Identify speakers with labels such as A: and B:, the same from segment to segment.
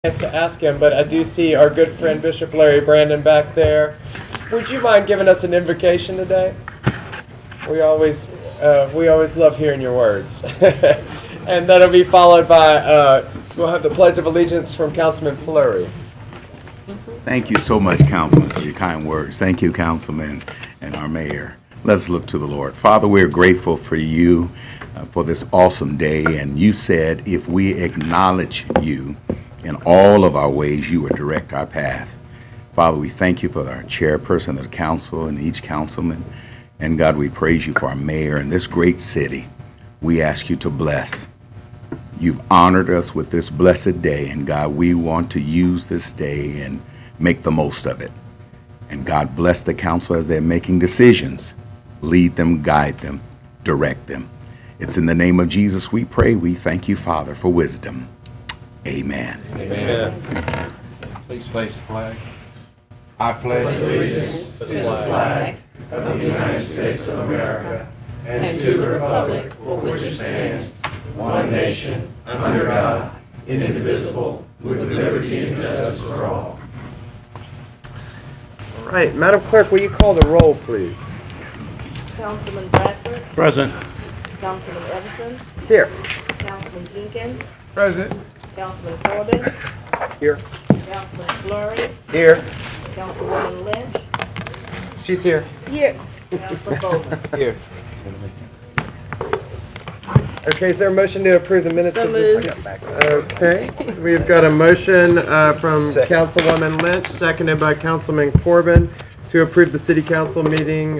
A: Chance to ask him, but I do see our good friend Bishop Larry Brandon back there. Would you mind giving us an invocation today? We always love hearing your words. And that'll be followed by, we'll have the Pledge of Allegiance from Councilman Fleury.
B: Thank you so much, Councilman, for your kind words. Thank you, Councilman and our mayor. Let's look to the Lord. Father, we're grateful for you for this awesome day. And you said if we acknowledge you in all of our ways, you will direct our path. Father, we thank you for our chairperson of the council and each councilman. And God, we praise you for our mayor in this great city. We ask you to bless. You've honored us with this blessed day. And God, we want to use this day and make the most of it. And God, bless the council as they're making decisions. Lead them, guide them, direct them. It's in the name of Jesus we pray. We thank you, Father, for wisdom. Amen.
A: Amen.
C: Please face the flag. I pledge allegiance to the flag of the United States of America and to the republic for which it stands, one nation, under God, indivisible, with liberty and justice for all.
A: All right, Madam Clerk, will you call the roll, please?
D: Councilman Bradford.
C: Present.
D: Councilman Everson.
A: Here.
D: Councilman Jenkins.
A: Present.
D: Councilman Corbin.
A: Here.
D: Councilman Fleury.
A: Here.
D: Councilwoman Lynch.
A: She's here.
D: Here. Councilman Bowman.
A: Here. Okay, is there a motion to approve the minutes
D: So
A: of this?
D: moved.
A: Okay, we've got a motion from
C: Second.
A: Councilwoman Lynch, seconded by Councilman Corbin, to approve the City Council meeting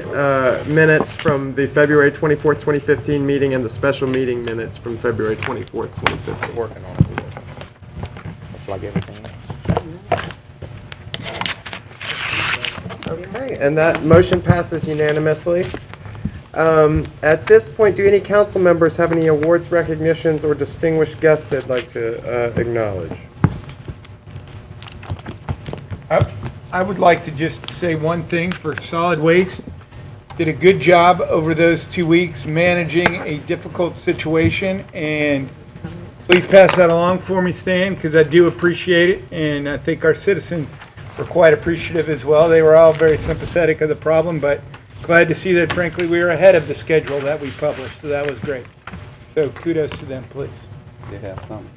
A: minutes from the February 24th, 2015 meeting and the special meeting minutes from February 24th, 2015.
C: Working on it. Looks like everything.
A: Okay, and that motion passes unanimously. At this point, do any council members have any awards, recognitions, or distinguished guests they'd like to acknowledge?
E: I would like to just say one thing for solid waste. Did a good job over those 2 weeks managing a difficult situation, and please pass that along for me, Stan, because I do appreciate it, and I think our citizens were quite appreciative as well. They were all very sympathetic of the problem, but glad to see that, frankly, we were ahead of the schedule that we published, so that was great. So kudos to them, please.
F: They have something.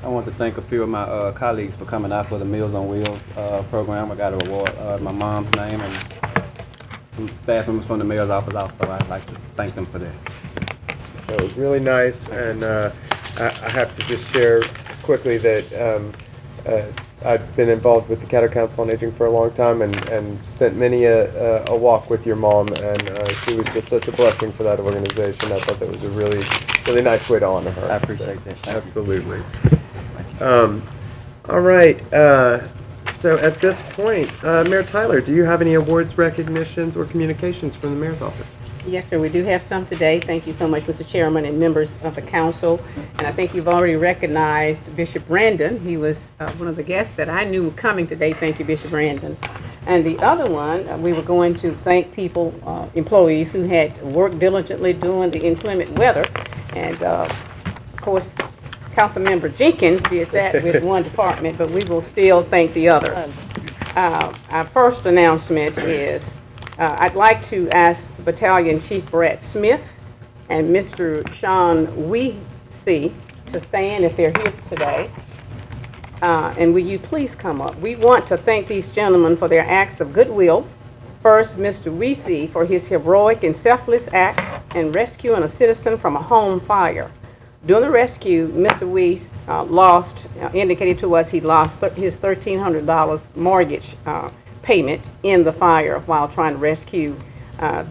F: I want to thank a few of my colleagues for coming out for the Meals on Wheels program. I got a reward, my mom's name, and some staff members from the mayor's office also. I'd like to thank them for that.
A: It was really nice, and I have to just share quickly that I've been involved with the Caddo Council on Aging for a long time, and spent many a walk with your mom, and she was just such a blessing for that organization. I thought that was a really, really nice way to honor her.
F: I appreciate that. Thank you.
A: Absolutely. All right. So at this point, Mayor Tyler, do you have any awards, recognitions, or communications from the mayor's office?
G: Yes, sir. We do have some today. Thank you so much, Mr. Chairman and members of the council. And I think you've already recognized Bishop Brandon. He was one of the guests that I knew coming today. Thank you, Bishop Brandon. And the other one, we were going to thank people, employees who had worked diligently during the inclement weather. And of course, Councilmember Jenkins did that with one department, but we will still thank the others. Our first announcement is I'd like to ask Battalion Chief Brett Smith and Mr. Sean Weesey to stand if they're here today. And will you please come up? We want to thank these gentlemen for their acts of goodwill. First, Mr. Weesey for his heroic and selfless act in rescuing a citizen from a home fire. During the rescue, Mr. Weiss indicated to us he lost his $1,300 mortgage payment in the fire while trying to rescue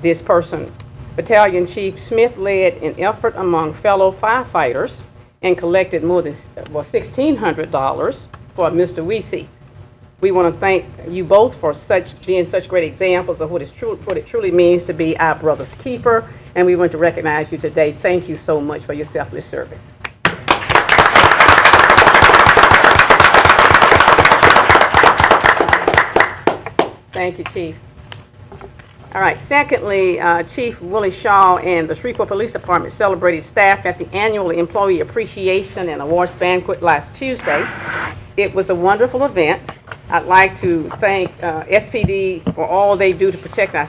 G: this person. Battalion Chief Smith led an effort among fellow firefighters and collected more than $1,600 for Mr. Weesey. We want to thank you both for being such great examples of what it truly means to be our brother's keeper, and we want to recognize you today. Thank you so much for your selfless service. Thank you, Chief. All right. Secondly, Chief Willie Shaw and the Shreveport Police Department celebrated staff at the annual Employee Appreciation and Awards Banquet last Tuesday. It was a wonderful event. I'd like to thank SPD for all they do to protect our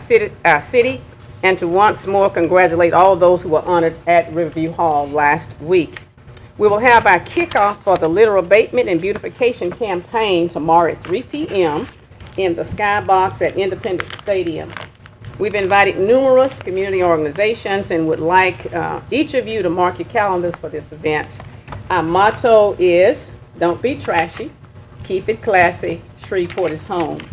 G: city, and to once more congratulate all those who were honored at Riverview Hall last week. We will have our kickoff for the litter abatement and beautification campaign tomorrow at 3 p.m. in the Skybox at Independence Stadium. We've invited numerous community organizations and would like each of you to mark your calendars for this event. Our motto is, don't be trashy, keep it classy, Shreveport is home.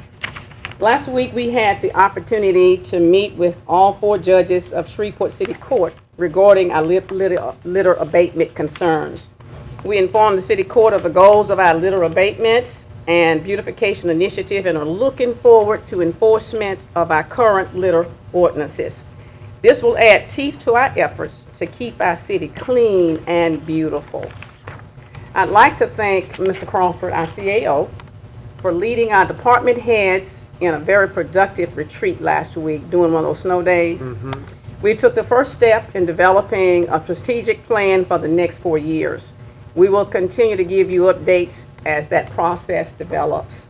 G: Last week, we had the opportunity to meet with all 4 judges of Shreveport City Court regarding our litter abatement concerns. We informed the City Court of the goals of our litter abatement and beautification initiative and are looking forward to enforcement of our current litter ordinances. This will add teeth to our efforts to keep our city clean and beautiful. I'd like to thank Mr. Crawford, our CAO, for leading our department heads in a very productive retreat last week during one of those snow days. We took the first step in developing a strategic plan for the next 4 years. We will continue to give you updates as that process develops.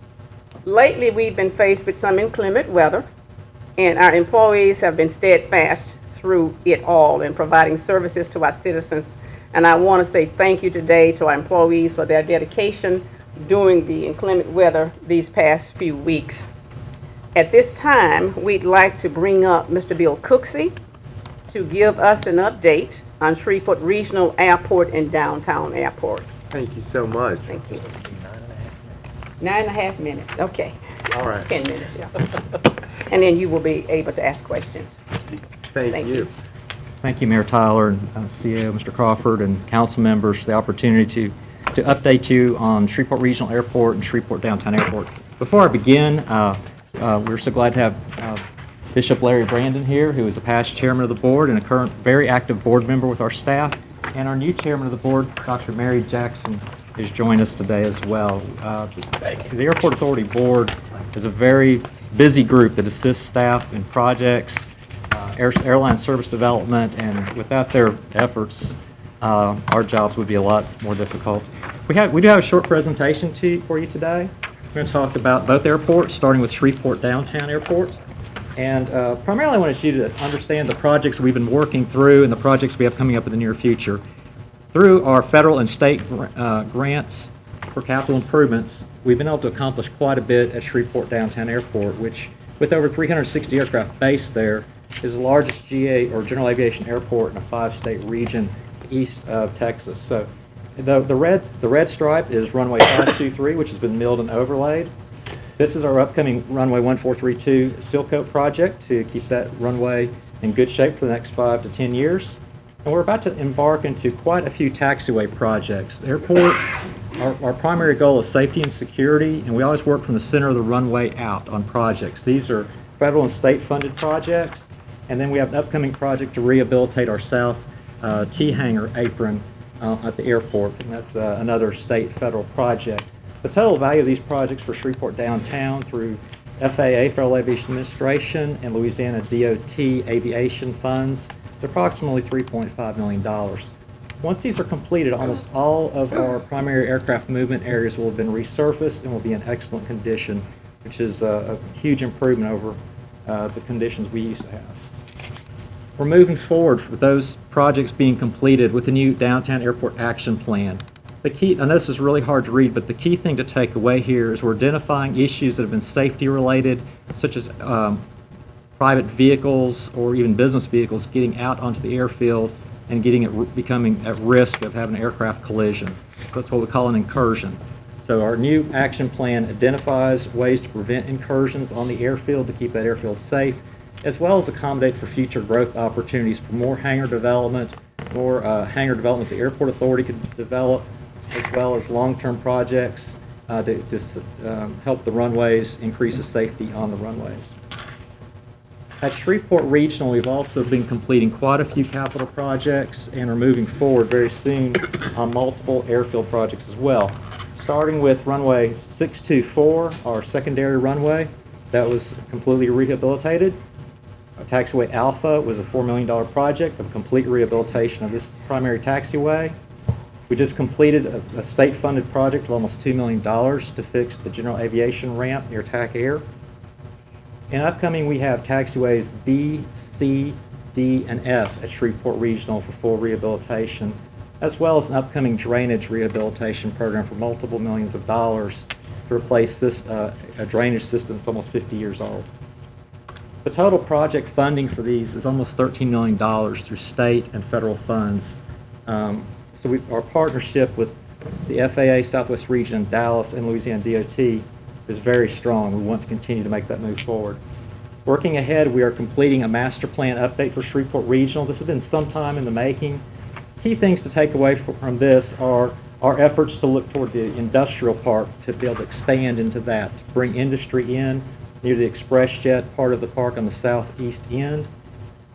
G: Lately, we've been faced with some inclement weather, and our employees have been steadfast through it all in providing services to our citizens. And I want to say thank you today to our employees for their dedication during the inclement weather these past few weeks. At this time, we'd like to bring up Mr. Bill Cooksey to give us an update on Shreveport Regional Airport and Downtown Airport.
A: Thank you so much.
G: Thank you. 9.5 minutes, okay.
A: All right.
G: 10 minutes, yeah. And then you will be able to ask questions.
A: Thank
G: Thank
A: you.
G: you.
H: Thank you, Mayor Tyler and CEO, Mr. Crawford, and council members for the opportunity to update you on Shreveport Regional Airport and Shreveport Downtown Airport. Before I begin, we're so glad to have Bishop Larry Brandon here, who is a past chairman of the board and a current very active board member with our staff. And our new chairman of the board, Dr. Mary Jackson, is joining us today as well. The Airport Authority Board is a very busy group that assists staff in projects, airline service development, and without their efforts, our jobs would be a lot more difficult. We do have a short presentation for you today. We're going to talk about both airports, starting with Shreveport Downtown Airport. And primarily I wanted you to understand the projects we've been working through and the projects we have coming up in the near future. Through our federal and state grants for capital improvements, we've been able to accomplish quite a bit at Shreveport Downtown Airport, which, with over 360 aircraft based there, is the largest GA or general aviation airport in a 5-state region east of Texas. So the red stripe is runway 523, which has been milled and overlaid. This is our upcoming runway 1432 seal coat project to keep that runway in good shape for the next 5 to 10 years. And we're about to embark into quite a few taxiway projects. The airport, our primary goal is safety and security, and we always work from the center of the runway out on projects. These are federal and state funded projects, and then we have an upcoming project to rehabilitate our south T-hangar apron at the airport, and that's another state federal project. The total value of these projects for Shreveport Downtown through FAA, Federal Aviation Administration, and Louisiana DOT aviation funds is approximately $3.5 million. Once these are completed, almost all of our primary aircraft movement areas will have been resurfaced and will be in excellent condition, which is a huge improvement over the conditions we used to have. We're moving forward with those projects being completed with the new Downtown Airport Action Plan. The key, I know this is really hard to read, but the key thing to take away here is we're identifying issues that have been safety related, such as private vehicles or even business vehicles getting out onto the airfield and becoming at risk of having an aircraft collision. That's what we call an incursion. So our new action plan identifies ways to prevent incursions on the airfield to keep that airfield safe, as well as accommodate for future growth opportunities for more hangar development the Airport Authority could develop, as well as long-term projects to help the runways increase the safety on the runways. At Shreveport Regional, we've also been completing quite a few capital projects and are moving forward very soon on multiple airfield projects as well. Starting with runway 624, our secondary runway, that was completely rehabilitated. Taxiway Alpha was a $4 million project of complete rehabilitation of this primary taxiway. We just completed a state-funded project of almost $2 million to fix the general aviation ramp near TAC Air. In upcoming, we have taxiways B, C, D, and F at Shreveport Regional for full rehabilitation, as well as an upcoming drainage rehabilitation program for multiple millions of dollars to replace this, a drainage system that's almost 50 years old. The total project funding for these is almost $13 million through state and federal funds. Our partnership with the FAA Southwest Region, Dallas, and Louisiana DOT is very strong. We want to continue to make that move forward. Working ahead, we are completing a master plan update for Shreveport Regional. This has been some time in the making. Key things to take away from this are our efforts to look toward the industrial park, to be able to expand into that, to bring industry in near the express jet part of the park on the southeast end,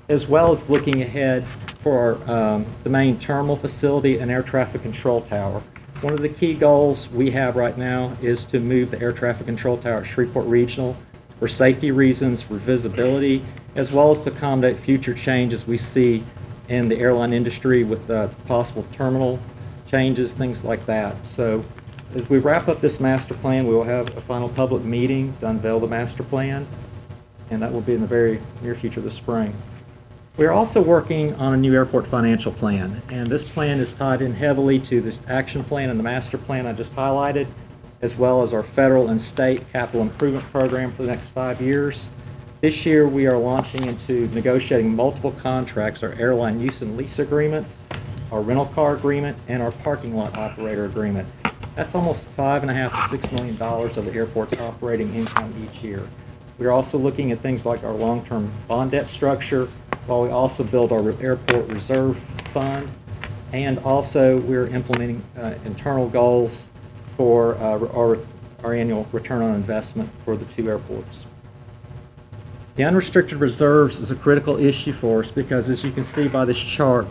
H: as well as looking ahead for the main terminal facility and air traffic control tower. One of the key goals we have right now is to move the air traffic control tower at Shreveport Regional for safety reasons, for visibility, as well as to accommodate future changes we see in the airline industry with possible terminal changes, things like that. So as we wrap up this master plan, we will have a final public meeting to unveil the master plan, and that will be in the very near future this spring. We are also working on a new airport financial plan, and this plan is tied in heavily to this action plan and the master plan I just highlighted, as well as our federal and state capital improvement program for the next 5 years. This year we are launching into negotiating multiple contracts, our airline use and lease agreements, our rental car agreement, and our parking lot operator agreement. That's almost $5.5 to $6 million of the airport's operating income each year. We are also looking at things like our long-term bond debt structure, while we also build our airport reserve fund, and also we're implementing internal goals for our annual return on investment for the 2 airports. The unrestricted reserves is a critical issue for us because, as you can see by this chart,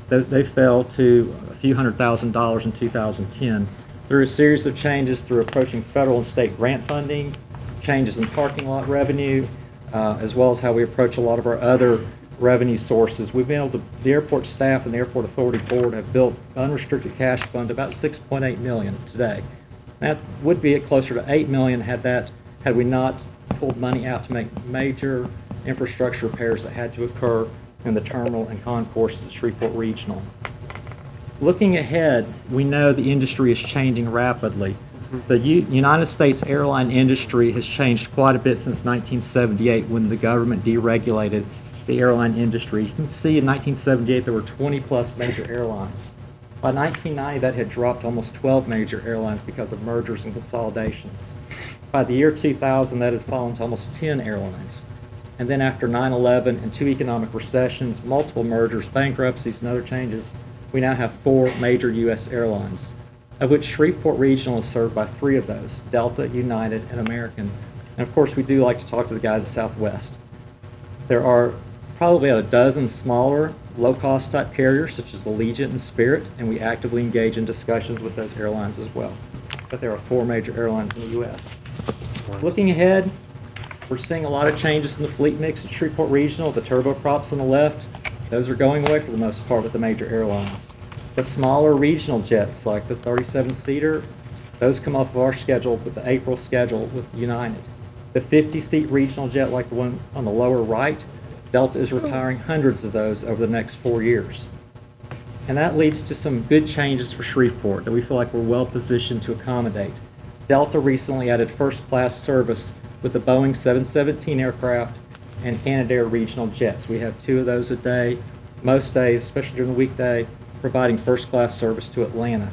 H: they fell to a few $100,000 in 2010 through a series of changes through approaching federal and state grant funding, changes in parking lot revenue, as well as how we approach a lot of our other revenue sources. We've been able to, the airport staff and the Airport Authority Board have built unrestricted cash fund about $6.8 million today. That would be at closer to $8 million had we not pulled money out to make major infrastructure repairs that had to occur in the terminal and concourses at Shreveport Regional. Looking ahead, we know the industry is changing rapidly. The United States airline industry has changed quite a bit since 1978 when the government deregulated the airline industry. You can see in 1978 there were 20 plus major airlines. By 1990 that had dropped to almost 12 major airlines because of mergers and consolidations. By the year 2000 that had fallen to almost 10 airlines. And then after 9/11 and 2 economic recessions, multiple mergers, bankruptcies, and other changes, we now have 4 major U.S. airlines, of which Shreveport Regional is served by 3 of those, Delta, United, and American. And of course we do like to talk to the guys at Southwest. There are probably about a dozen smaller, low-cost type carriers such as Allegiant and Spirit, and we actively engage in discussions with those airlines as well. But there are 4 major airlines in the U.S. Looking ahead, we're seeing a lot of changes in the fleet mix at Shreveport Regional. The turboprops on the left, those are going away for the most part with the major airlines. The smaller regional jets, like the 37-seater, those come off of our schedule with the April schedule with United. The 50-seat regional jet, like the one on the lower right, Delta is retiring hundreds of those over the next 4 years. And that leads to some good changes for Shreveport that we feel like we're well positioned to accommodate. Delta recently added first-class service with the Boeing 717 aircraft and Canadair regional jets. We have 2 of those a day, most days, especially during the weekday, providing first-class service to Atlanta.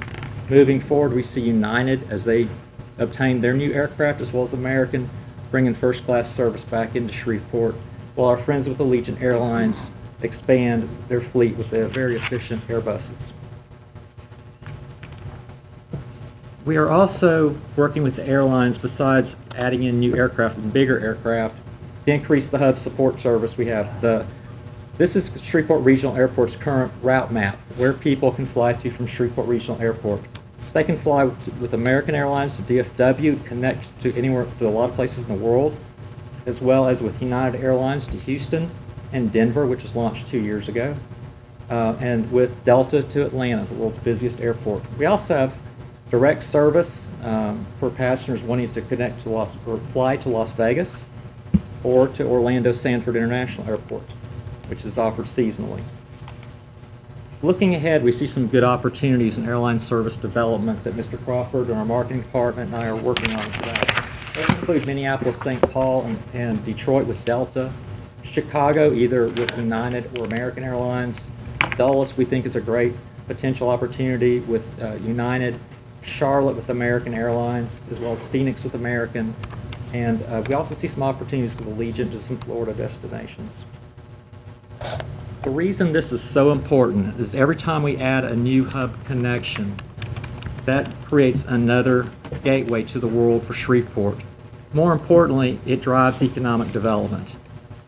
H: Moving forward, we see United, as they obtain their new aircraft, as well as American, bringing first-class service back into Shreveport, while our friends with Allegiant Airlines expand their fleet with their very efficient Airbuses. We are also working with the airlines, besides adding in new aircraft and bigger aircraft, to increase the hub support service we have. This is Shreveport Regional Airport's current route map, where people can fly to from Shreveport Regional Airport. They can fly with American Airlines to DFW, connect to anywhere, to a lot of places in the world, as well as with United Airlines to Houston and Denver, which was launched 2 years ago. and with Delta to Atlanta, the world's busiest airport. We also have direct service for passengers wanting to connect to fly to Las Vegas or to Orlando Sanford International Airport, which is offered seasonally. Looking ahead, we see some good opportunities in airline service development that Mr. Crawford and our marketing department and I are working on today. They include Minneapolis, St. Paul, and Detroit with Delta, Chicago either with United or American Airlines. Dulles we think is a great potential opportunity with United, Charlotte with American Airlines, as well as Phoenix with American, and we also see some opportunities with Allegiant to some Florida destinations. The reason this is so important is every time we add a new hub connection, that creates another gateway to the world for Shreveport. More importantly, it drives economic development.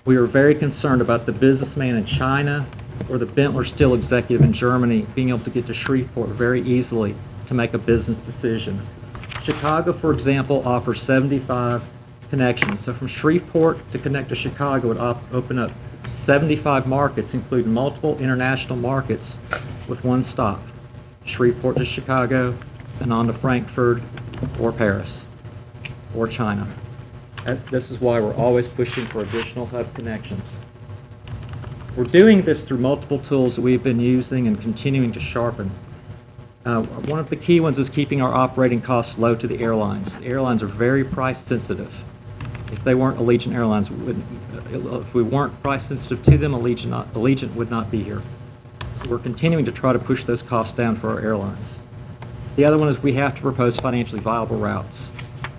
H: We are very concerned about the businessman in China or the Bentler Steel executive in Germany being able to get to Shreveport very easily to make a business decision. Chicago, for example, offers 75 connections. So from Shreveport to connect to Chicago would open up 75 markets, including multiple international markets with one stop. Shreveport to Chicago, and on to Frankfurt or Paris or China. This is why we're always pushing for additional hub connections. We're doing this through multiple tools that we've been using and continuing to sharpen. One of the key ones is keeping our operating costs low to the airlines. The airlines are very price sensitive. If they weren't Allegiant Airlines, if we weren't price sensitive to them, Allegiant would not be here. So we're continuing to try to push those costs down for our airlines. The other one is we have to propose financially viable routes,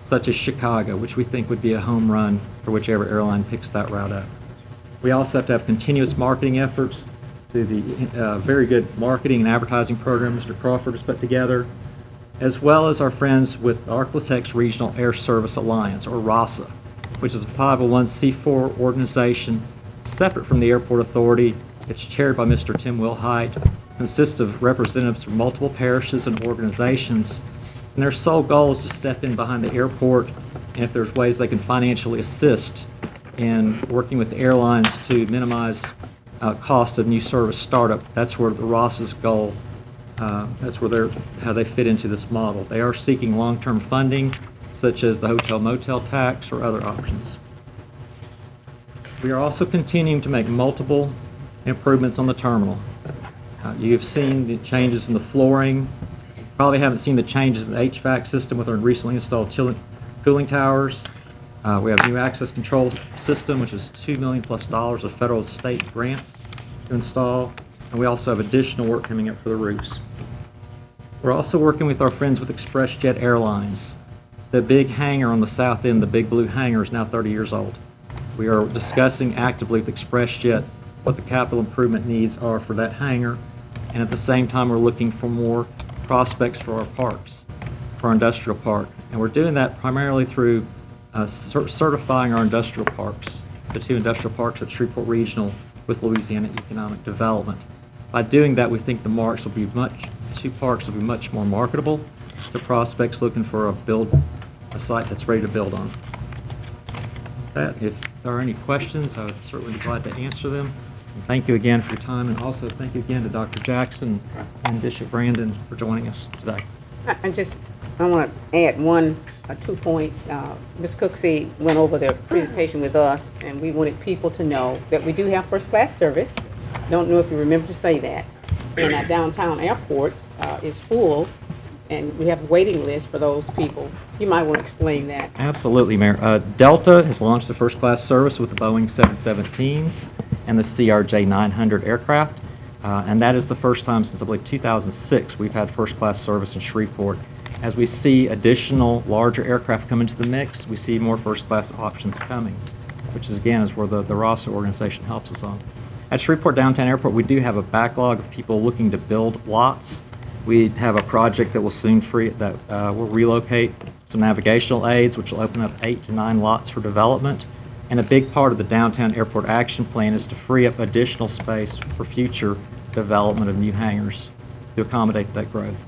H: such as Chicago, which we think would be a home run for whichever airline picks that route up. We also have to have continuous marketing efforts through the very good marketing and advertising program Mr. Crawford has put together, as well as our friends with Architects Regional Air Service Alliance, or RASA, which is a 501c4 organization separate from the Airport Authority. It's chaired by Mr. Tim Wilhite, consists of representatives from multiple parishes and organizations, and their sole goal is to step in behind the airport, and if there's ways they can financially assist in working with the airlines to minimize cost of new service startup. That's where the RASA's goal, that's where how they fit into this model. They are seeking long-term funding, such as the hotel motel tax or other options. We are also continuing to make multiple improvements on the terminal. You've seen the changes in the flooring. You probably haven't seen the changes in the HVAC system with our recently installed cooling towers. We have a new access control system, which is $2 million+ of federal and state grants to install. And we also have additional work coming up for the roofs. We're also working with our friends with ExpressJet Airlines. The big hangar on the south end, the big blue hangar, is now 30 years old. We are discussing actively with ExpressJet what the capital improvement needs are for that hangar. And at the same time, we're looking for more prospects for our parks, for our industrial park. And we're doing that primarily through certifying our industrial parks, the 2 industrial parks at Shreveport Regional with Louisiana Economic Development. By doing that, we think the marks will be 2 parks will be much more marketable to prospects looking for a site that's ready to build on. If there are any questions, I would certainly be glad to answer them. And thank you again for your time, and also thank you again to Dr. Jackson and Bishop Brandon for joining us today.
G: I want to add 2 points. Ms. Cooksey went over the presentation with us, and we wanted people to know that we do have first-class service. Don't know if you remember to say that. And our downtown airport is full, and we have a waiting list for those people. You might want to explain that.
H: Absolutely, Mayor. Delta has launched the first-class service with the Boeing 717s and the CRJ 900 aircraft, and that is the first time since, I believe, 2006 we've had first-class service in Shreveport. As we see additional larger aircraft come into the mix, we see more first-class options coming, which is, again, is where the RASA organization helps us on. At Shreveport Downtown Airport, we do have a backlog of people looking to build lots. We have a project that will soon will relocate some navigational aids, which will open up 8 to 9 lots for development. And a big part of the Downtown Airport Action Plan is to free up additional space for future development of new hangars to accommodate that growth.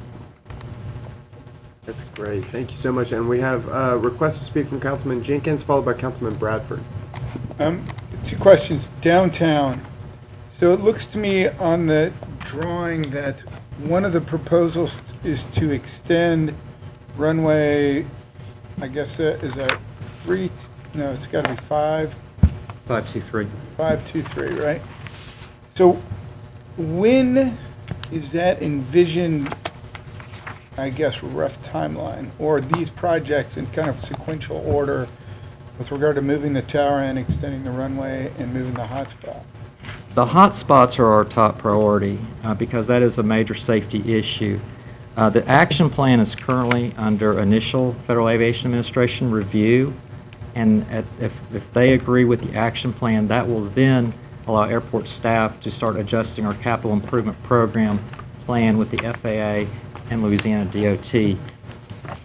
A: That's great. Thank you so much. And we have a request to speak from Councilman Jenkins, followed by Councilman Bradford.
E: 2 questions. Downtown, So it looks to me on the drawing that one of the proposals is to extend runway, I guess is that no, it's got to be
H: 523.
E: 523, right? So when is that envisioned, I guess, rough timeline, or these projects in kind of sequential order with regard to moving the tower and extending the runway and moving the hotspot?
H: The hot spots are our top priority because that is a major safety issue. The action plan is currently under initial Federal Aviation Administration review, and if they agree with the action plan, that will then allow airport staff to start adjusting our capital improvement program plan with the FAA and Louisiana DOT.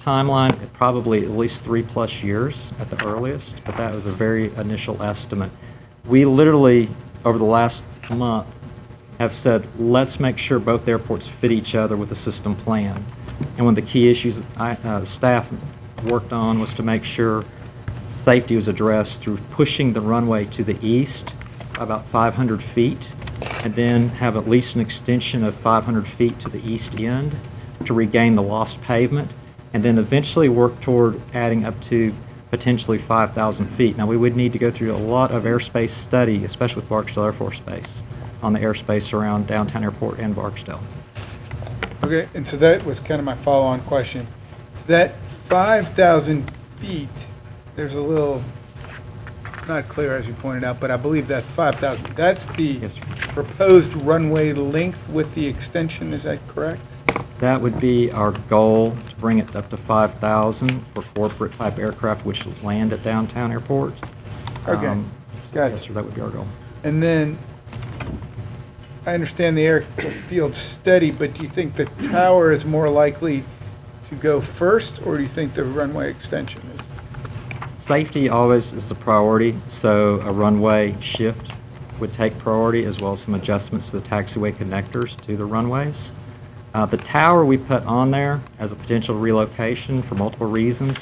H: Timeline, probably at least 3+ years at the earliest, but that was a very initial estimate. We literally, over the last month, have said, let's make sure both airports fit each other with a system plan. And one of the key issues staff worked on was to make sure safety was addressed through pushing the runway to the east about 500 feet, and then have at least an extension of 500 feet to the east end to regain the lost pavement, and then eventually work toward adding up to potentially 5,000 feet. Now, we would need to go through a lot of airspace study, especially with Barksdale Air Force Base, on the airspace around downtown airport and Barksdale.
E: Okay, and so that was kind of my follow-on question. So that 5,000 feet, there's a little, not clear as you pointed out, but I believe that's 5,000. That's the
H: Yes, sir.
E: proposed runway length with the extension, is that correct?
H: That would be our goal, to bring it up to 5,000 for corporate type aircraft which land at downtown airport.
E: Okay, gotcha.
H: Yes, sir, that would be our goal.
E: And then, I understand the airfield steady, but do you think the tower is more likely to go first, or do you think the runway extension is?
H: Safety always is the priority, so a runway shift would take priority, as well as some adjustments to the taxiway connectors to the runways. The tower we put on there as a potential relocation for multiple reasons,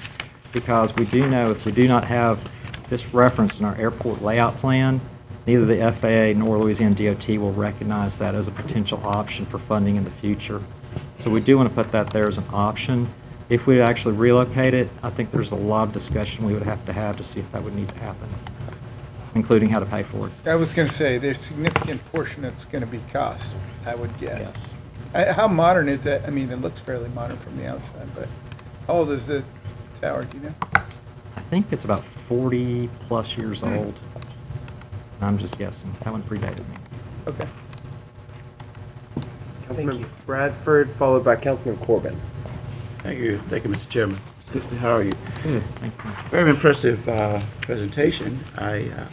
H: because we do know if we do not have this reference in our airport layout plan, neither the FAA nor Louisiana DOT will recognize that as a potential option for funding in the future. So we do want to put that there as an option. If we actually relocate it, I think there's a lot of discussion we would have to see if that would need to happen, including how to pay for it.
E: I was going to say, there's a significant portion that's going to be cost, I would guess.
H: Yes.
E: How modern is that? I mean, it looks fairly modern from the outside, but how old is the tower, do you know?
H: I think it's about 40+ years old. I'm just guessing. That one predated me.
E: Okay.
A: Councilman Bradford, followed by Councilman Corbin.
C: Thank you, Mr. Chairman. It's good to how are you?
H: Thank you.
C: Very impressive presentation. I'm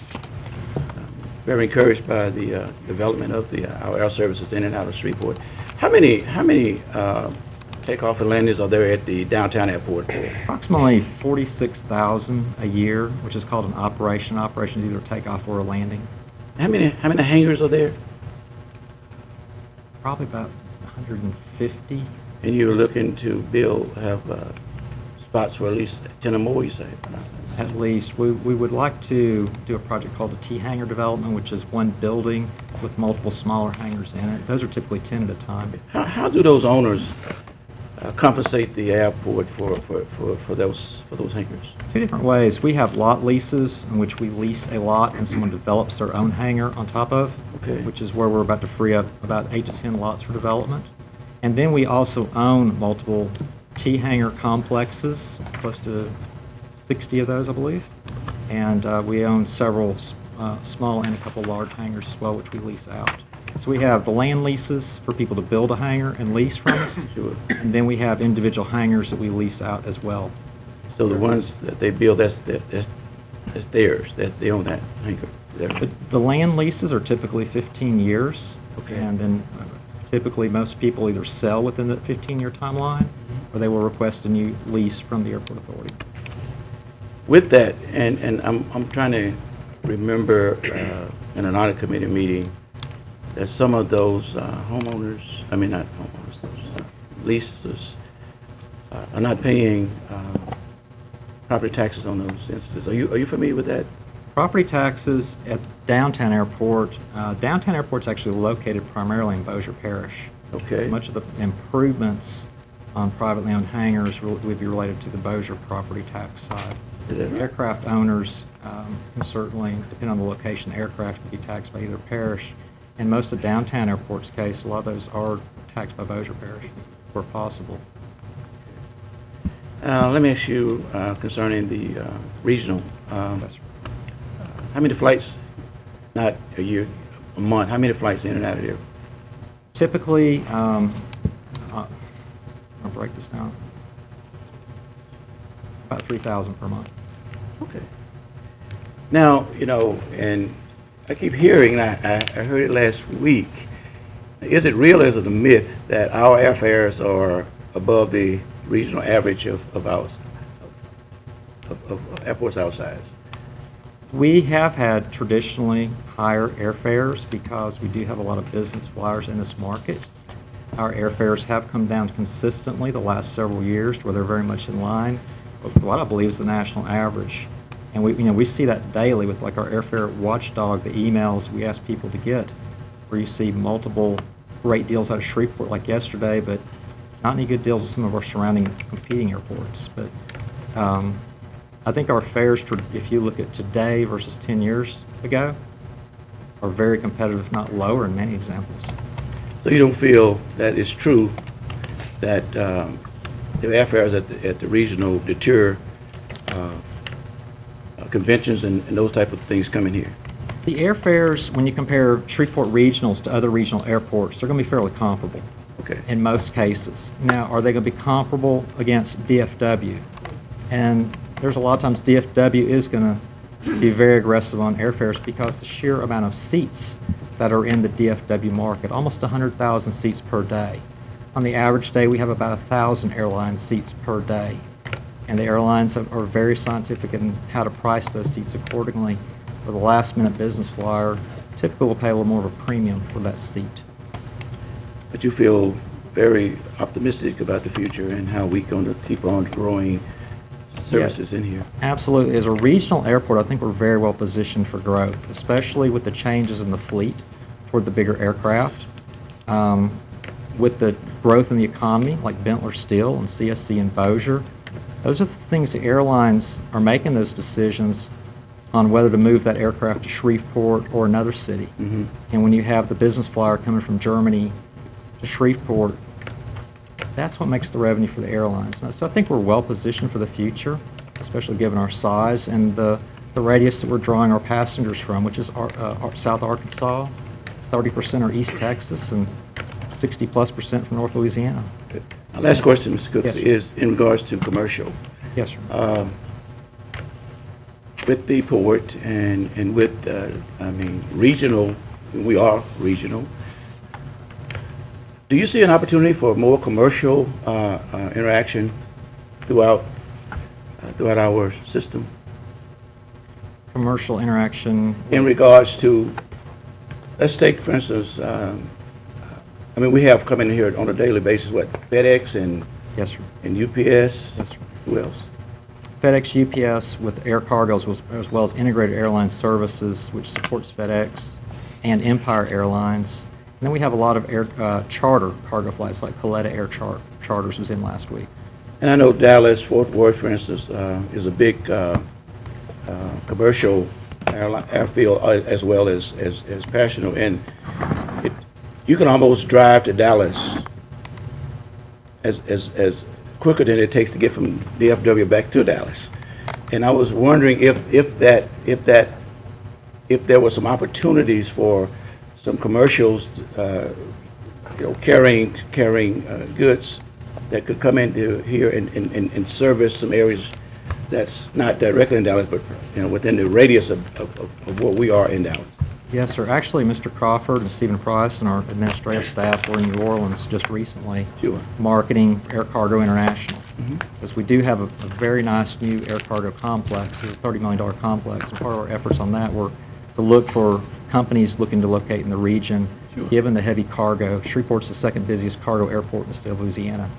C: very encouraged by the development of our air services in and out of Shreveport. How many takeoff and landings are there at the downtown airport?
H: Approximately 46,000 a year, which is called an operation. Operation is either a takeoff or a landing.
C: How many hangars are there?
H: Probably about 150.
C: And you're looking to have spots for at least 10 or more, you say?
H: At least. We would like to do a project called the T-hangar development, which is one building with multiple smaller hangars in it. Those are typically 10 at a time.
C: How do those owners compensate the airport for those hangars?
H: Two different ways. We have lot leases in which we lease a lot and someone develops their own hangar on top of,
C: Okay.
H: which is where we're about to free up about 8 to 10 lots for development. And then we also own multiple T-hangar complexes, close to 60 of those, I believe. And we own several small and a couple large hangars as well, which we lease out. So we have the land leases for people to build a hangar and lease from us.
C: Sure.
H: And then we have individual hangars that we lease out as well.
C: So the ones that they build, that's theirs, they own that hangar. Is that right?
H: The land leases are typically 15 years.
C: Okay.
H: And then typically most people either sell within the 15-year timeline or they will request a new lease from the airport authority.
C: With that, and I'm trying to remember in an audit committee meeting that some of those homeowners, I mean not homeowners, those leases are not paying property taxes on those instances. Are you familiar with that?
H: Property taxes at downtown airport's actually located primarily in Bossier Parish.
I: Okay.
H: Much of the improvements on privately owned hangars would be related to the Bossier property tax side.
I: Is that right?
H: Aircraft owners can certainly, depending on the location, the aircraft can be taxed by either parish. In most of downtown airport's case, a lot of those are taxed by Bossier Parish where possible.
I: Let me ask you concerning the regional.
H: Yes, sir.
I: How many flights, not a year, a month, how many flights in and out of there?
H: Typically, I'll break this down, about 3,000 per month.
I: Okay. Now, you know, and I keep hearing, and I heard it last week, is it real or is it a myth that our airfares are above the regional average of airports outside?
H: We have had traditionally higher airfares because we do have a lot of business flyers in this market. Our airfares have come down consistently the last several years where they're very much in line with what I believe is the national average. And we see that daily with like our airfare watchdog, the emails we ask people to get, where you see multiple great deals out of Shreveport like yesterday, but not any good deals with some of our surrounding competing airports. But I think our fares, if you look at today versus 10 years ago, are very competitive, if not lower in many examples.
I: So you don't feel that it's true that the airfares at the regional deter conventions and those type of things coming here?
H: The airfares, when you compare Shreveport regionals to other regional airports, they're going to be fairly comparable.
I: Okay.
H: In most cases. Now, are they going to be comparable against DFW? And there's a lot of times DFW is going to be very aggressive on airfares because the sheer amount of seats that are in the DFW market, almost 100,000 seats per day. On the average day, we have about 1,000 airline seats per day. And the airlines are very scientific in how to price those seats accordingly. For the last-minute business flyer, typically will pay a little more of a premium for that seat.
I: But you feel very optimistic about the future and how we're going to keep on growing services in here.
H: Absolutely. As a regional airport, I think we're very well positioned for growth, especially with the changes in the fleet toward the bigger aircraft. With the growth in the economy, like Bentler Steel and CSC and Bossier, those are the things the airlines are making those decisions on whether to move that aircraft to Shreveport or another city.
I: Mm-hmm.
H: And when you have the business flyer coming from Germany to Shreveport, that's what makes the revenue for the airlines. So I think we're well positioned for the future, especially given our size and the radius that we're drawing our passengers from, which is South Arkansas, 30% are East Texas, and 60+% from North Louisiana.
I: My last question, Mr. Cooks,
H: Yes, sir.
I: is in regards to commercial.
H: Yes, sir.
I: With the port and with, regional, we are regional. Do you see an opportunity for more commercial interaction throughout our system
H: Commercial interaction.
I: in regards to, let's take, for instance, we have come in here on a daily basis, what, FedEx and
H: Yes, sir.
I: UPS?
H: Yes, sir.
I: Who else?
H: FedEx, UPS with air cargoes, as well as Integrated Airline Services, which supports FedEx, and Empire Airlines. And then we have a lot of air charter cargo flights, like Coletta Air Charters was in last week.
I: And I know Dallas, Fort Worth, for instance, is a big commercial airfield as well as passenger. And you can almost drive to Dallas as quicker than it takes to get from DFW back to Dallas. And I was wondering if there were some opportunities for some commercials, carrying goods that could come into here and service some areas that's not directly in Dallas, but within the radius of where we are in Dallas.
H: Yes, sir. Actually, Mr. Crawford and Stephen Price and our administrative staff were in New Orleans just recently,
I: Sure.
H: marketing Air Cargo International.
I: Mhm.
H: Because we do have a very nice new air cargo complex. It's a $30 million complex, and part of our efforts on that were to look for companies looking to locate in the region,
I: Sure.
H: given the heavy cargo. Shreveport's the second busiest cargo airport in the state of Louisiana,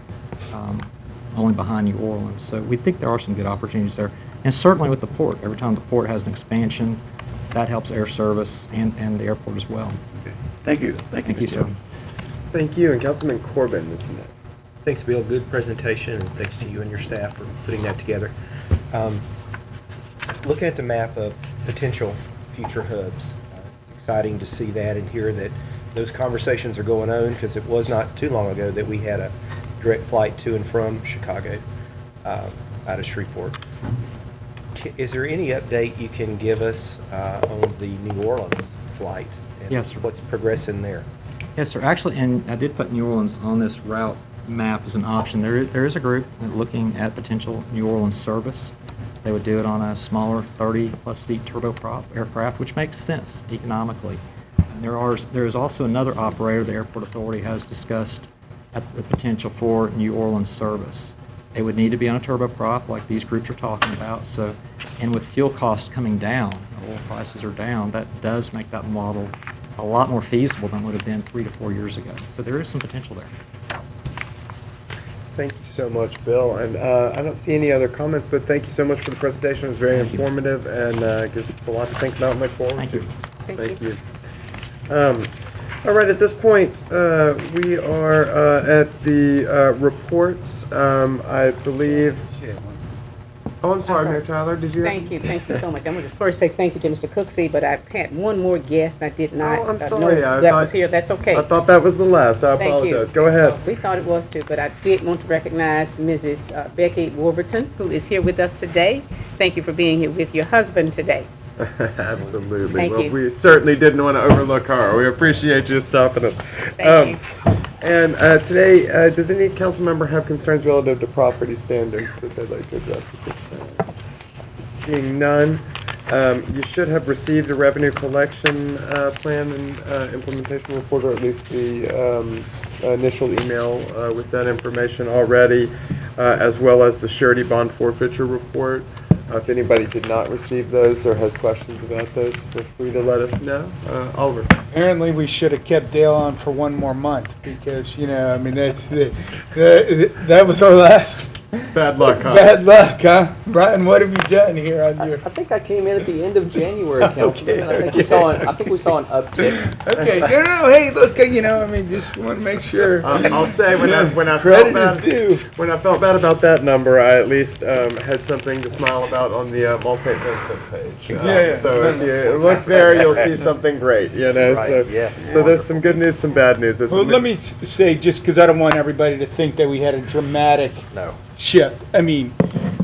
H: only behind New Orleans. So we think there are some good opportunities there. And certainly with the port, every time the port has an expansion, that helps air service and the airport as well.
I: Thank you.
H: Thank you, sir.
A: Thank you, and Councilman Corbin is next.
J: Thanks, Bill. Good presentation, and thanks to you and your staff for putting that together. Looking at the map of potential future hubs, it's exciting to see that and hear that those conversations are going on, because it was not too long ago that we had a direct flight to and from Chicago out of Shreveport. Is there any update you can give us on the New Orleans flight? And
H: Yes, sir.
J: what's progressing there?
H: Yes, sir. Actually, and I did put New Orleans on this route map as an option. There is a group looking at potential New Orleans service. They would do it on a smaller 30-plus seat turboprop aircraft, which makes sense economically. And there is also another operator the airport authority has discussed at the potential for New Orleans service. They would need to be on a turboprop like these groups are talking about. So, and with fuel costs coming down, oil prices are down, that does make that model a lot more feasible than would have been 3 to 4 years ago. So there is some potential there.
A: Thank you so much, Bill. And I don't see any other comments, but thank you so much for the presentation. It was very informative and gives us a lot to think about and look forward
H: Thank
A: to.
H: you.
A: Thank you. All right, at this point, we are at the reports. I believe. Oh, I'm sorry, Mayor Tyler. Did you?
G: Thank you so much. I'm going to first say thank you to Mr. Cooksey, but I had one more guest I did not
A: I'm
G: know
A: sorry.
G: that was here. That's okay.
A: I thought that was the last. I
G: Thank you.
A: apologize. Go ahead.
G: We thought it was too, but I did want to recognize Mrs. Becky Wolverton, who is here with us today. Thank you for being here with your husband today.
A: Absolutely.
G: Thank
A: Well,
G: you.
A: we certainly didn't want to overlook her. We appreciate you stopping us.
G: Thank you.
A: And today, does any council member have concerns relative to property standards that they'd like to address at this time? Seeing none, you should have received a revenue collection plan and implementation report, or at least the initial email with that information already, as well as the surety bond forfeiture report. If anybody did not receive those or has questions about those, feel free to let us know. Oliver.
E: Apparently, we should have kept Dale on for one more month because, I mean, that was our last.
A: Bad luck, huh?
E: Bad luck, huh? Brian, what have you done here on your?
K: I think I came in at the end of January, Councilman. and I think we saw an uptick.
E: Okay, no, hey, look, I mean, just want to make sure.
A: I'll say when I
E: Credit is due.
A: when I felt bad about that number, I at least had something to smile about on the Mall St. Vincent page.
E: Yeah.
A: So if you look there, you'll see something great.
K: Right,
A: So
K: yes.
A: so there's some good news, some bad news. It's
E: Well, let me say, just because I don't want everybody to think that we had a dramatic
K: No.
E: shift. I mean,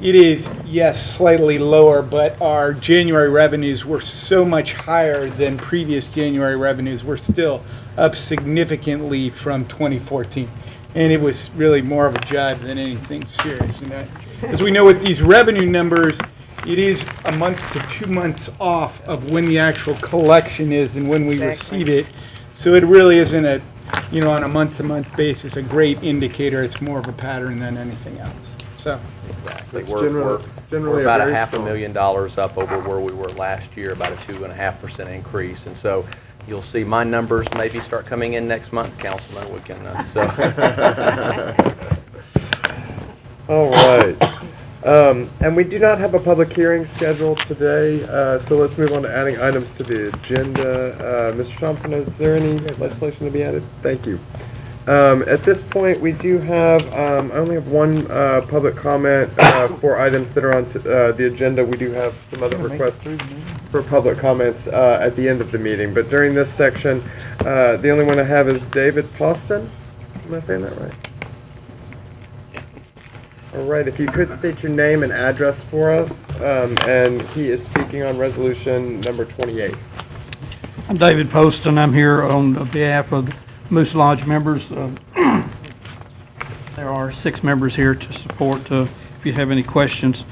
E: it is, yes, slightly lower, but our January revenues were so much higher than previous January revenues. We're still up significantly from 2014. And it was really more of a jibe than anything serious. As we know with these revenue numbers, it is a month to 2 months off of when the actual collection is and when we receive it. So it really isn't on a month-to-month basis, a great indicator. It's more of a pattern than anything else. So,
K: Exactly.
A: That's
K: We're
A: generally
K: about
A: a
K: a
A: very
K: $500,000 up over where we were last year, about a 2.5% increase. And so you'll see my numbers maybe start coming in next month, Councilman. We can,
A: All right. And we do not have a public hearing scheduled today, so let's move on to adding items to the agenda. Mr. Thompson, is there any legislation to be added? Thank you. At this point, we do have, I only have one public comment for items that are on the agenda. We do have some other requests for public comments at the end of the meeting, but during this section, the only one I have is David Poston. Am I saying that right? All right, if you could state your name and address for us, and he is speaking on resolution number 28.
L: I'm David Poston. I'm here on behalf of the Moose Lodge members. There are 6 members here to support if you have any questions.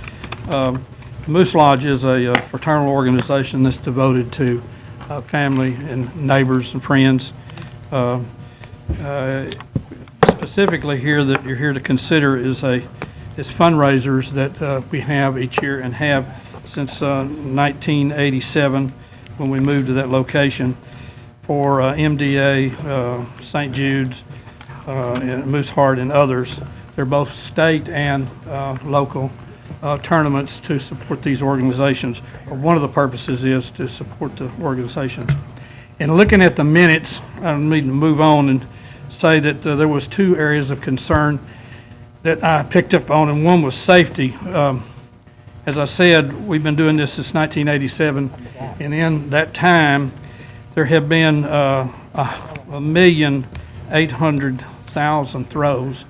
L: Moose Lodge is a fraternal organization that's devoted to family and neighbors and friends. Specifically here that you're here to consider is fundraisers that we have each year and have since 1987 when we moved to that location for MDA, St. Jude's, and Moose Heart and others. They're both state and local tournaments to support these organizations. Or one of the purposes is to support the organizations. And looking at the minutes, I need to move on and say that there was 2 areas of concern that I picked up on, and one was safety. As I said, we've been doing this since 1987, and in that time, there have been 1,800,000 throws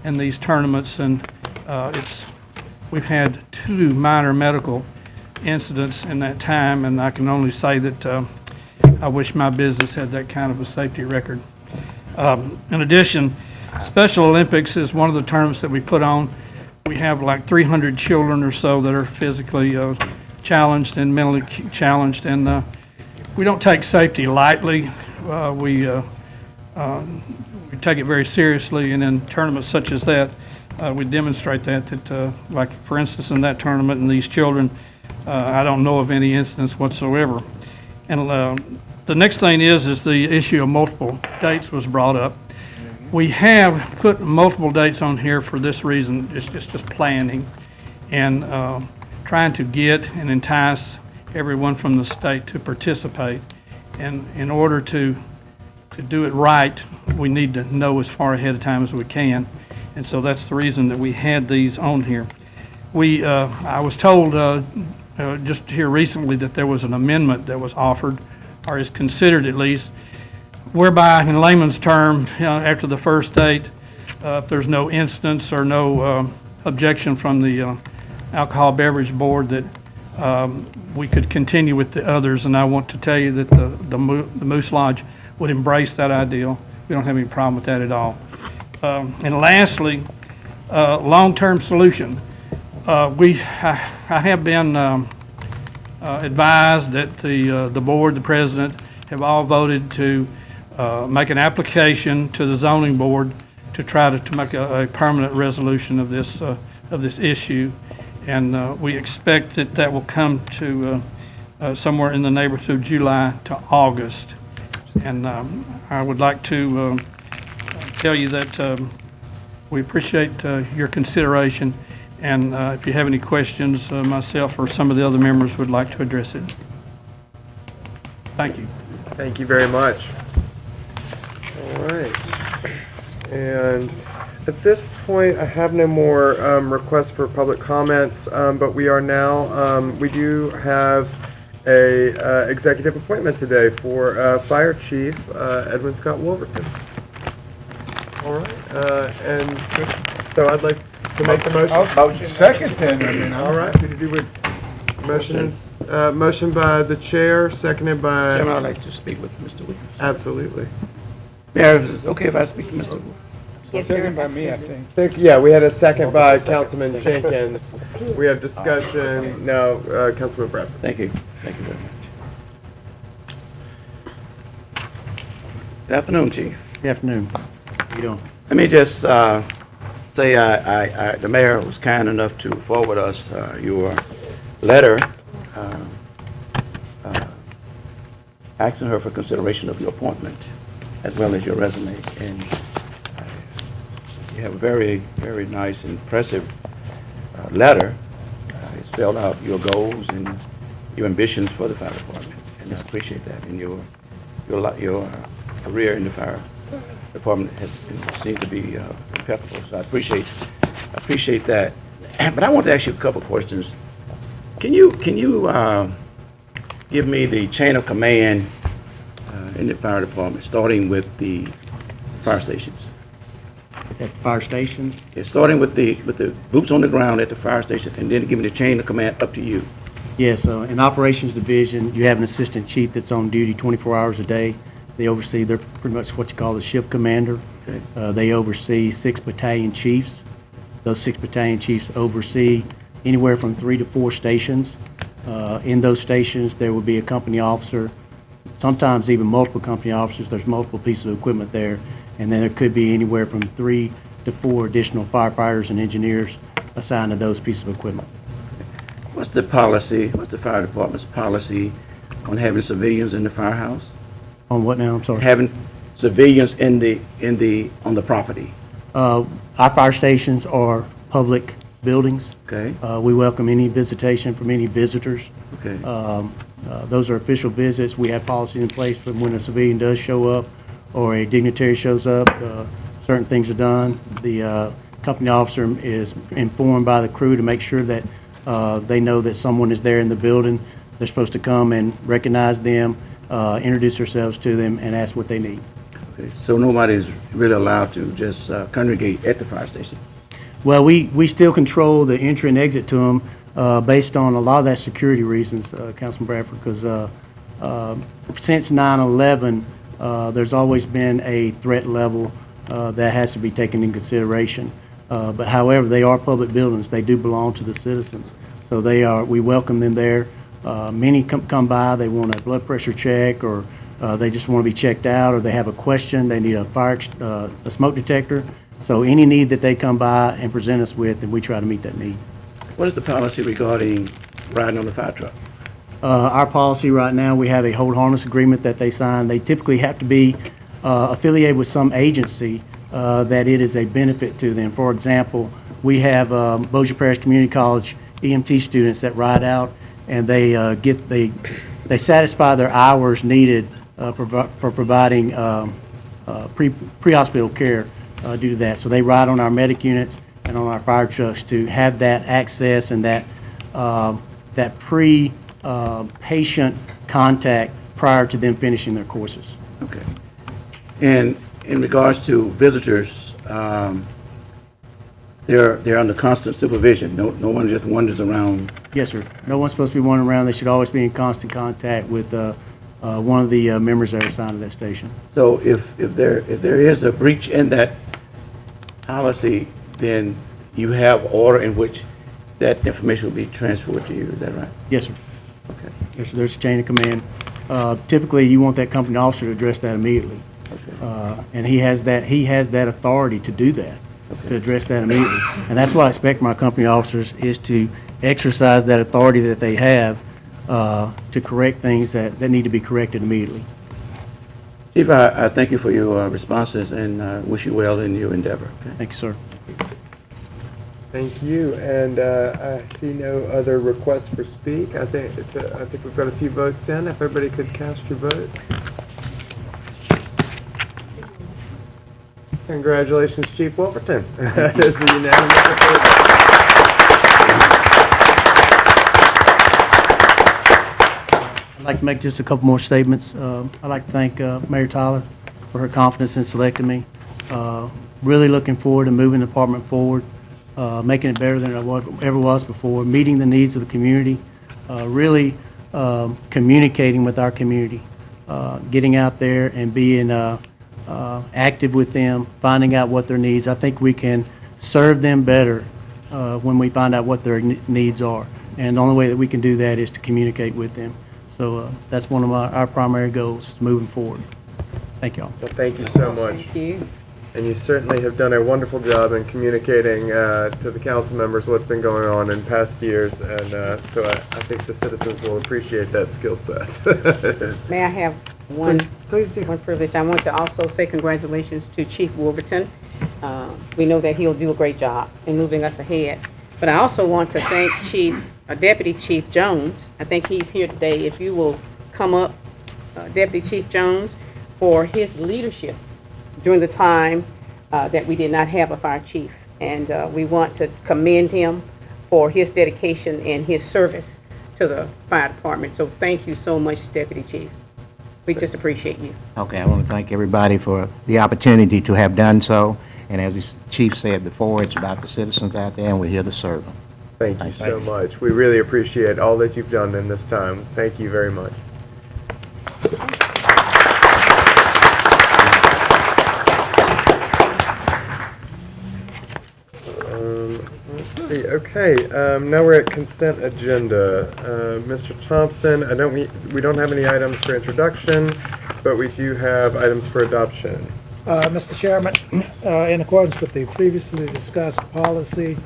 L: in these tournaments, and we've had 2 minor medical incidents in that time, and I can only say that I wish my business had that kind of a safety record. In addition, Special Olympics is one of the tournaments that we put on. We have like 300 children or so that are physically challenged and mentally challenged, and we don't take safety lightly. We take it very seriously, and in tournaments such as that, we demonstrate that like for instance in that tournament and these children, I don't know of any incidents whatsoever. And the next thing is the issue of multiple dates was brought up. We have put multiple dates on here for this reason. It's just planning and trying to get and entice everyone from the state to participate. And in order to do it right, we need to know as far ahead of time as we can. And so that's the reason that we had these on here. I was told just here recently that there was an amendment that was offered, or is considered at least, whereby in layman's term, after the first date, if there's no instance or no objection from the Alcohol Beverage Board, that we could continue with the others. And I want to tell you that the Moose Lodge would embrace that ideal. We don't have any problem with that at all. And lastly, long-term solution. I have been advised that the board, the president, have all voted to make an application to the zoning board to try to make a permanent resolution of this issue, and we expect that will come to somewhere in the neighborhood of July to August. And I would like to tell you that we appreciate your consideration, and if you have any questions, myself or some of the other members would like to address it. Thank you.
A: Thank you very much. All right. And at this point, I have no more requests for public comments, but we are now, we do have a executive appointment today for Fire Chief Edwin Scott Wolverton. All right. And so I'd like to make the motion.
E: I'll second then. I mean,
A: All right.
E: to do with
A: Motion by the chair, seconded by...
I: Chairman, I'd like to speak with Mr. Williams.
A: Absolutely.
I: Mayor, is it okay if I speak to Mr. Williams?
G: Yes, sir.
E: second by me, I think.
A: Yeah, we had a second by Councilman Jenkins. We have discussion. Now, Councilman Bradford.
I: Thank you. Thank you very much. Good afternoon, Chief.
M: Good afternoon. How you doing?
I: Let me just say the mayor was kind enough to forward us your letter asking her for consideration of your appointment as well as your resume. And you have a very, very nice, impressive letter. It spelled out your goals and your ambitions for the fire department. And I appreciate that. And your career in the fire department seems to be impeccable. So I appreciate that. But I want to ask you a couple questions. Can you give me the chain of command in the fire department, starting with the fire stations?
M: At the fire stations?
I: Yeah, starting with the boots on the ground at the fire stations, and then give me the chain of command up to you.
M: Yeah, so in operations division, you have an assistant chief that's on duty 24 hours a day. They're pretty much what you call the shift commander.
I: Okay.
M: They oversee 6 battalion chiefs. Those 6 battalion chiefs oversee anywhere from 3 to 4 stations. In those stations, there will be a company officer, sometimes even multiple company officers. There's multiple pieces of equipment there. And then there could be anywhere from 3 to 4 additional firefighters and engineers assigned to those pieces of equipment.
I: What's the fire department's policy on having civilians in the firehouse?
M: On what now? I'm sorry.
I: Having civilians on the property.
M: Our fire stations are public buildings.
I: Okay,
M: We welcome any visitation from any visitors.
I: okay.
M: Those are official visits. We have policies in place for when a civilian does show up or a dignitary shows up, certain things are done. The company officer is informed by the crew to make sure that they know that someone is there in the building. They're supposed to come and recognize them, introduce ourselves to them, and ask what they need.
I: Okay, so nobody's really allowed to just congregate at the fire station?
M: Well, we still control the entry and exit to them based on a lot of that security reasons, Councilman Bradford, because since 9/11, there's always been a threat level that has to be taken in consideration. But however, they are public buildings. They do belong to the citizens. So we welcome them there. Many come by, they want a blood pressure check, or they just want to be checked out, or they have a question, they need a smoke detector. So any need that they come by and present us with, and we try to meet that need.
I: What is the policy regarding riding on the fire truck?
M: Our policy right now, we have a hold harmless agreement that they sign. They typically have to be affiliated with some agency that it is a benefit to them. For example, we have Bossier Parish Community College EMT students that ride out, and they satisfy their hours needed for providing pre-hospital care due to that. So they ride on our medic units and on our fire trucks to have that access and that pre-patient contact prior to them finishing their courses.
I: Okay. And in regards to visitors, they're under constant supervision. No one just wanders around.
M: Yes, sir. No one's supposed to be wandering around. They should always be in constant contact with one of the members that are assigned to that station.
I: So if there is a breach in that policy, then you have order in which that information will be transferred to you. Is that right?
M: Yes, sir.
I: Okay.
M: Yes, sir. There's a chain of command. Typically, you want that company officer to address that immediately.
I: Okay.
M: And he has that authority to do that, to address that immediately. And that's what I expect my company officers is to exercise that authority that they have to correct things that need to be corrected immediately.
I: Chief, I thank you for your responses and wish you well in your endeavor. Okay?
M: Thank you, sir.
A: Thank you, and I see no other requests for speak. I think we've got a few votes in. If everybody could cast your votes. Congratulations, Chief Wolverton. This is a unanimous approval.
M: I'd like to make just a couple more statements. I'd like to thank Mayor Tyler for her confidence in selecting me. Really looking forward to moving the department forward, making it better than it ever was before, meeting the needs of the community, really communicating with our community, getting out there and being active with them, finding out what their needs. I think we can serve them better when we find out what their needs are. And the only way that we can do that is to communicate with them. So that's one of our primary goals moving forward. Thank you all.
A: Well, thank you so much.
G: Thank you.
A: And you certainly have done a wonderful job in communicating to the council members what's been going on in past years, and so I think the citizens will appreciate that skill set.
G: May I have one?
A: Please do.
G: One privilege. I want to also say congratulations to Chief Wolverton. We know that he'll do a great job in moving us ahead. But I also want to thank Deputy Chief Jones. I think he's here today. If you will come up, Deputy Chief Jones, for his leadership during the time that we did not have a fire chief. And we want to commend him for his dedication and his service to the fire department. So thank you so much, Deputy Chief. We just appreciate you.
N: Okay, I want to thank everybody for the opportunity to have done so. And as the chief said before, it's about the citizens out there, and we're here to serve them.
A: Thank you so much. We really appreciate all that you've done in this time. Thank you very much. Let's see. Okay, now we're at consent agenda. Mr. Thompson, we don't have any items for introduction, but we do have items for adoption.
O: Mr. Chairman, in accordance with the previously discussed policy,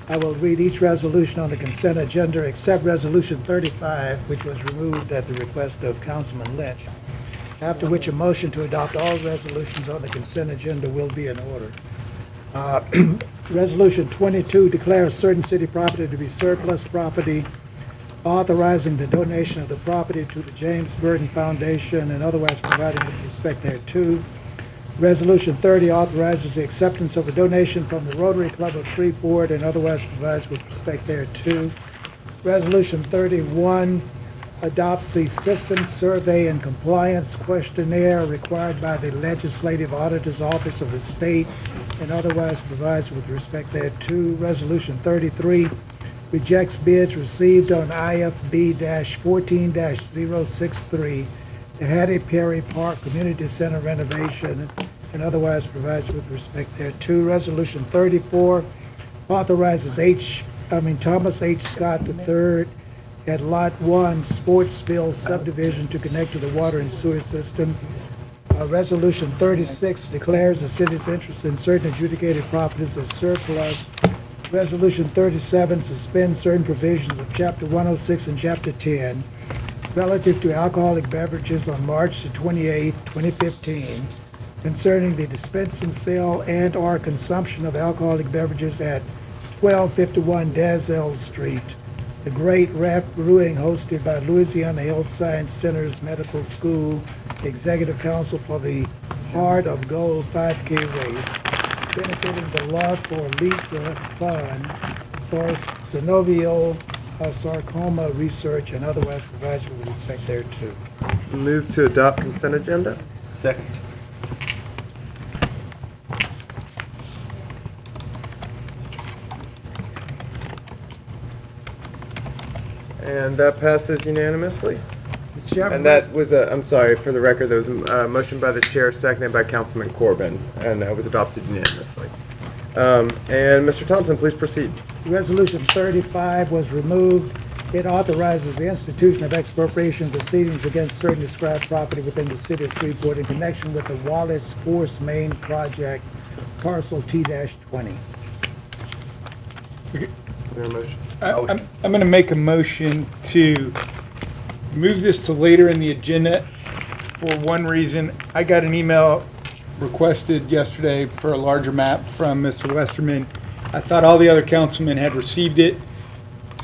O: I will read each resolution on the consent agenda except Resolution 35, which was removed at the request of Councilman Lynch, after which a motion to adopt all resolutions on the consent agenda will be in order. Resolution 22 declares certain city property to be surplus property, authorizing the donation of the property to the James Burton Foundation and otherwise providing with respect thereto. Resolution 30 authorizes the acceptance of a donation from the Rotary Club of Shreveport and otherwise provides with respect thereto. Resolution 31 adopts the System Survey and Compliance Questionnaire required by the Legislative Auditor's Office of the state and otherwise provides with respect thereto. Resolution 33 rejects bids received on IFB-14-063, the Hattie Perry Park Community Center renovation, and otherwise provides with respect thereto. Resolution 34 authorizes Thomas H. Scott III at Lot 1, Sportsville subdivision to connect to the water and sewer system. Resolution 36 declares the city's interest in certain adjudicated properties as surplus. Resolution 37 suspends certain provisions of Chapter 106 and Chapter 10 relative to alcoholic beverages on March the 28th, 2015, concerning the dispensing, sale, and/or consumption of alcoholic beverages at 1251 Dalzell Street. The Great Raft Brewing, hosted by Louisiana Health Science Center's Medical School, Executive Council for the Heart of Gold 5K race, benefiting the Love for Lisa Fund for synovial sarcoma research and otherwise provides with respect thereto.
A: Move to adopt consent agenda.
J: Second.
A: And that passes unanimously.
O: Mr. Chairman,
A: And that was I'm sorry, for the record, there was a motion by the chair, seconded by Councilman Corbin, and that was adopted unanimously. And Mr. Thompson, please proceed.
O: Resolution 35 was removed. It authorizes the institution of expropriation proceedings against certain described property within the city of Shreveport in connection with the Wallace Force Main Project, parcel T-20.
A: Is there a motion?
E: I'm going to make a motion to move this to later in the agenda for one reason. I got an email requested yesterday for a larger map from Mr. Westerman. I thought all the other councilmen had received it,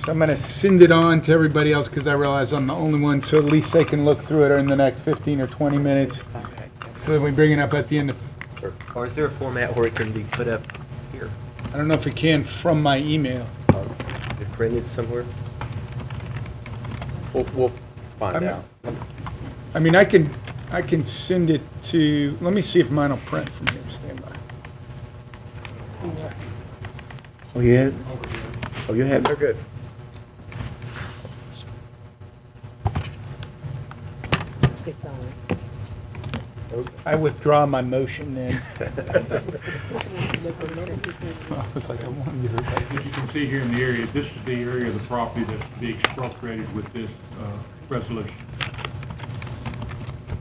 E: so I'm going to send it on to everybody else because I realize I'm the only one, so at least they can look through it in the next 15 or 20 minutes, so that we bring it up at the end of...
J: Or is there a format where it can be put up here?
E: I don't know if it can from my email.
J: Is it printed somewhere?
K: We'll find out.
E: I mean, I can send it to, let me see if mine will print from here. Stand by.
I: Oh, you have? Oh, you have?
A: They're good.
G: It's on.
E: I withdraw my motion then. I was like, I wanted to hear that.
P: As you can see here in the area, this is the area of the property that's to be expropriated with this resolution.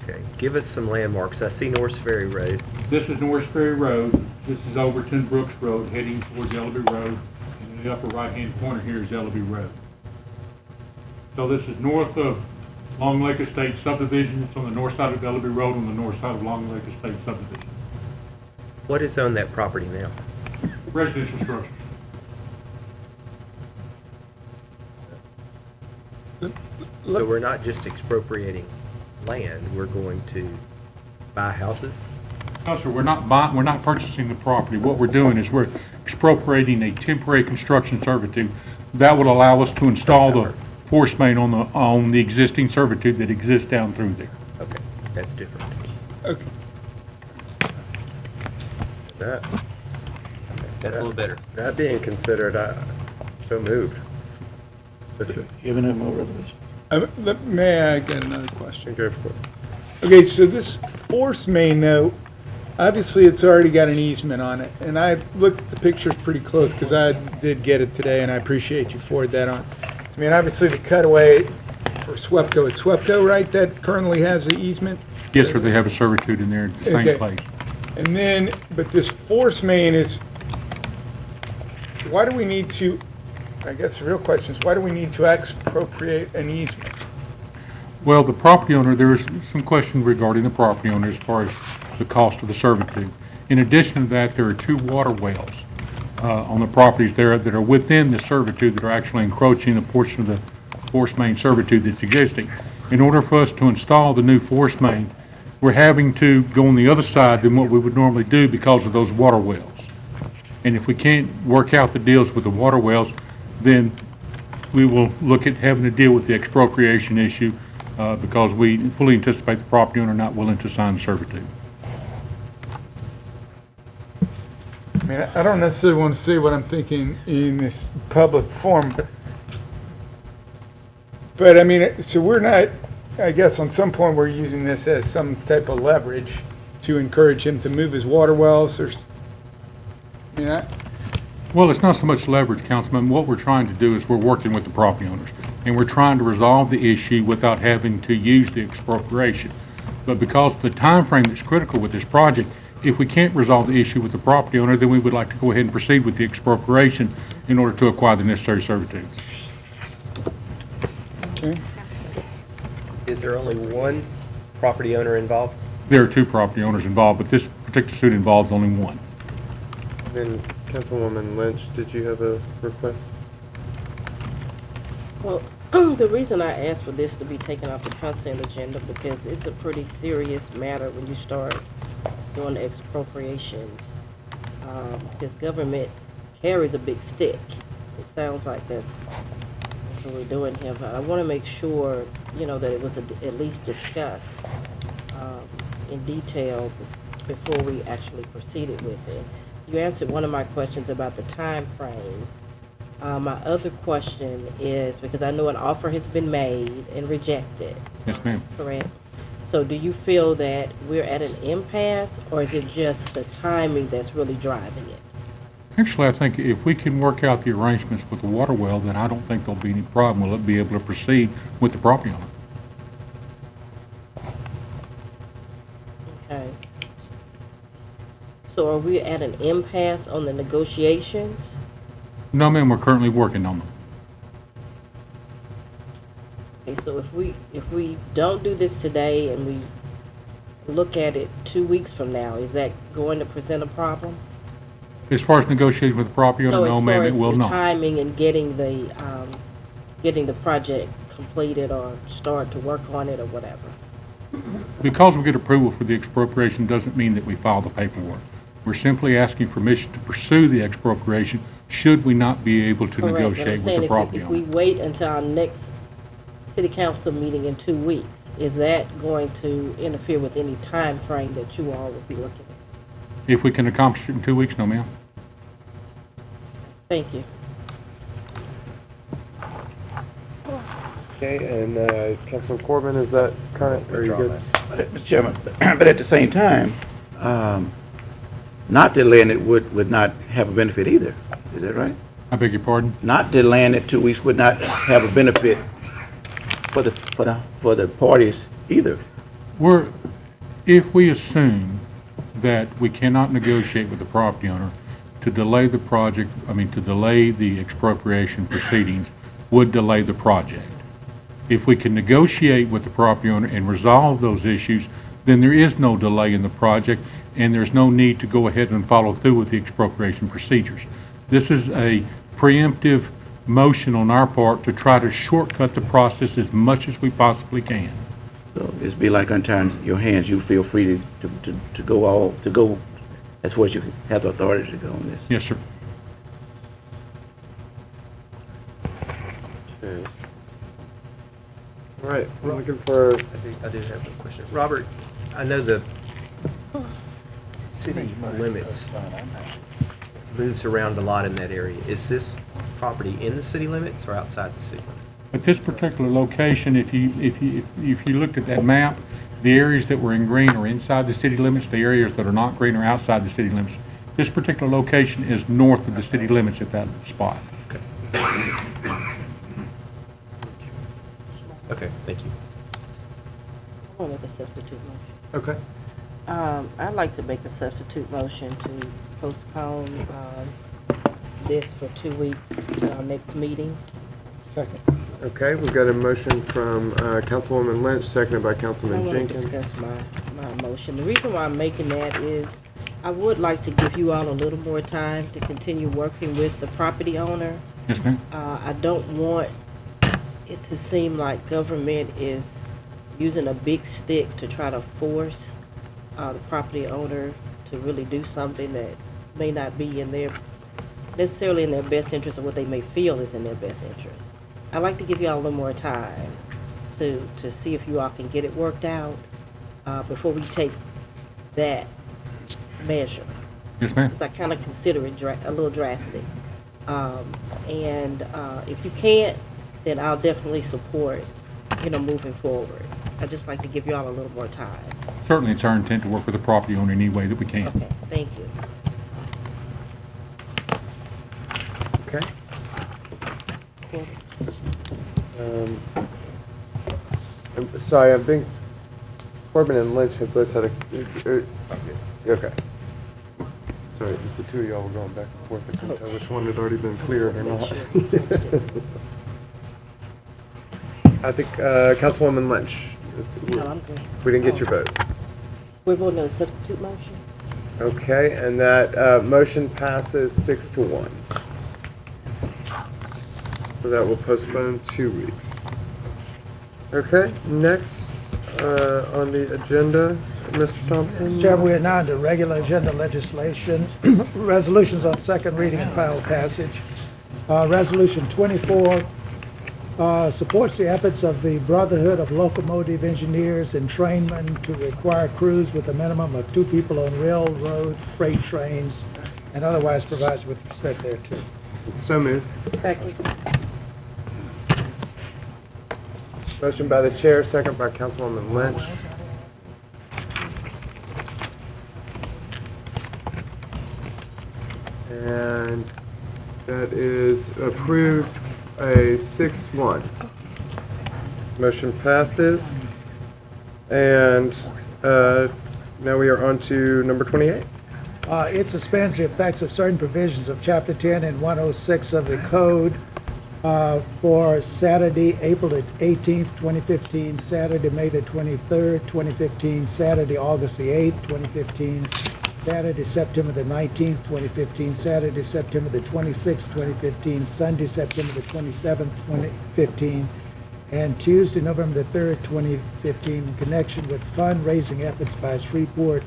J: Okay, give us some landmarks. I see Norris Ferry Road.
P: This is Norris Ferry Road. This is Overton Brooks Road heading towards Ellaby Road. And in the upper right-hand corner here is Ellaby Road. So this is north of Long Lake Estate subdivision. It's on the north side of Ellaby Road on the north side of Long Lake Estate subdivision.
J: What is on that property now?
P: Residential structures.
J: So we're not just expropriating land, we're going to buy houses?
P: No, sir, we're not purchasing the property. What we're doing is we're expropriating a temporary construction servitude that would allow us to install the force main on the existing servitude that exists down through there.
J: Okay, that's different.
E: Okay.
J: That's a little better.
A: That being considered, so moved.
I: Giving it more resolution.
E: May I get another question?
A: Go for it.
E: Okay, so this force main though, obviously it's already got an easement on it, and I looked at the pictures pretty close because I did get it today, and I appreciate you forward that on. I mean, obviously the cutaway for SWEPCO, it's SWEPCO, right, that currently has the easement?
P: Yes, sir, they have a servitude in there at the same
E: Okay.
P: place.
E: And then, but this force main is, why do we need to, I guess the real question is, why do we need to expropriate an easement?
P: Well, the property owner, there is some question regarding the property owner as far as the cost of the servitude. In addition to that, there are two water wells on the properties there that are within the servitude that are actually encroaching a portion of the force main servitude that's existing. In order for us to install the new force main, we're having to go on the other side than what we would normally do because of those water wells. And if we can't work out the deals with the water wells, then we will look at having to deal with the expropriation issue because we fully anticipate the property owner not willing to sign the servitude.
E: I mean, I don't necessarily want to say what I'm thinking in this public forum, but I mean, so we're not, I guess on some point we're using this as some type of leverage to encourage him to move his water wells or, I mean,
P: Well, it's not so much leverage, Councilman. What we're trying to do is we're working with the property owners, and we're trying to resolve the issue without having to use the expropriation. But because the time frame that's critical with this project, if we can't resolve the issue with the property owner, then we would like to go ahead and proceed with the expropriation in order to acquire the necessary servitudes.
E: okay.
J: Is there only one property owner involved?
P: There are 2 property owners involved, but this particular suit involves only one.
A: Then Councilwoman Lynch, did you have a request?
D: Well, the reason I asked for this to be taken off the consent agenda because it's a pretty serious matter when you start doing the expropriations. Because government carries a big stick. It sounds like that's what we're doing here, but I want to make sure, you know, that it was at least discussed in detail before we actually proceeded with it. You answered one of my questions about the time frame. My other question is, because I know an offer has been made and rejected.
P: Yes, ma'am.
D: Correct? So do you feel that we're at an impasse, or is it just the timing that's really driving it?
P: Actually, I think if we can work out the arrangements with the water well, then I don't think there'll be any problem. We'll be able to proceed with the property owner.
D: Okay. So are we at an impasse on the negotiations?
P: No, ma'am, we're currently working on them.
D: Okay, so if we don't do this today and we look at it 2 weeks from now, is that going to present a problem?
P: As far as negotiating with the property owner, no, ma'am, it will
D: as far as
P: not.
D: the timing and getting the project completed or start to work on it or whatever.
P: Because we get approval for the expropriation doesn't mean that we file the paperwork. We're simply asking permission to pursue the expropriation should we not be able to
D: Correct, but I'm
P: negotiate with
D: saying
P: the property
D: if we
P: owner.
D: wait until our next city council meeting in 2 weeks, is that going to interfere with any time frame that you all would be looking at?
P: If we can accomplish it in 2 weeks, no, ma'am.
D: Thank you.
A: Okay, and Councilman Corbin, is that current? Are you good?
I: Mr. Chairman, but at the same time, not delaying it would not have a benefit either. Is that right?
P: I beg your pardon?
I: Not delaying it 2 weeks would not have a benefit for the parties either.
P: If we assume that we cannot negotiate with the property owner to delay the project, to delay the expropriation proceedings would delay the project. If we can negotiate with the property owner and resolve those issues, then there is no delay in the project and there's no need to go ahead and follow through with the expropriation procedures. This is a preemptive motion on our part to try to shortcut the process as much as we possibly can.
I: So it's be like untying your hands. You feel free to go as far as you have the authority to go on this.
P: Yes, sir.
A: Okay. All right, I'm looking for,
J: I do have a question. Robert, I know the city limits moves around a lot in that area. Is this property in the city limits or outside the city limits?
P: At this particular location, if you looked at that map, the areas that were in green are inside the city limits. The areas that are not green are outside the city limits. This particular location is north of the city limits at that spot.
J: Okay, thank you.
D: I want to make a substitute motion.
J: Okay.
D: I'd like to make a substitute motion to postpone this for 2 weeks to our next meeting.
E: Second.
A: okay, we've got a motion from Councilwoman Lynch, seconded by
D: I
A: Councilman
D: want to
A: Jenkins.
D: discuss my motion. The reason why I'm making that is I would like to give you all a little more time to continue working with the property owner.
P: Yes, ma'am.
D: I don't want it to seem like government is using a big stick to try to force the property owner to really do something that may not be necessarily in their best interest, or what they may feel is in their best interest. I'd like to give you all a little more time to see if you all can get it worked out before we take that measure.
P: Yes, ma'am.
D: Because I kind of consider it a little drastic. If you can't, then I'll definitely support, moving forward. I'd just like to give you all a little more time.
P: Certainly, it's our intent to work with the property owner in any way that we can.
D: Okay, thank you.
A: Okay. I'm sorry, I think Corbin and Lynch have both had okay. Sorry, just the two of y'all were going back and forth. I couldn't tell which one had already been cleared or not. I think Councilwoman Lynch.
D: No, I'm good.
A: We didn't get your vote.
D: We're voting on a substitute motion?
A: Okay, and that motion passes 6-1. So that will postpone 2 weeks. Okay, next on the agenda, Mr. Thompson.
O: Mr. Chairman, we are now into regular agenda legislation, resolutions on second reading and final passage. Resolution 24 supports the efforts of the Brotherhood of Locomotive Engineers and Trainmen to require crews with a minimum of 2 people on railroad freight trains and otherwise provides with respect thereto.
A: So moved.
D: Second.
A: Motion by the chair, second by Councilwoman Lynch. And that is approved, a 6-1. Motion passes. And now we are on to number 28.
O: It suspends the effects of certain provisions of Chapter 10 and 106 of the Code for Saturday, April the 18th, 2015, Saturday, May the 23rd, 2015, Saturday, August the 8th, 2015, Saturday, September the 19th, 2015, Saturday, September the 26th, 2015, Sunday, September the 27th, 2015, and Tuesday, November the 3rd, 2015, in connection with fundraising efforts by Shreveport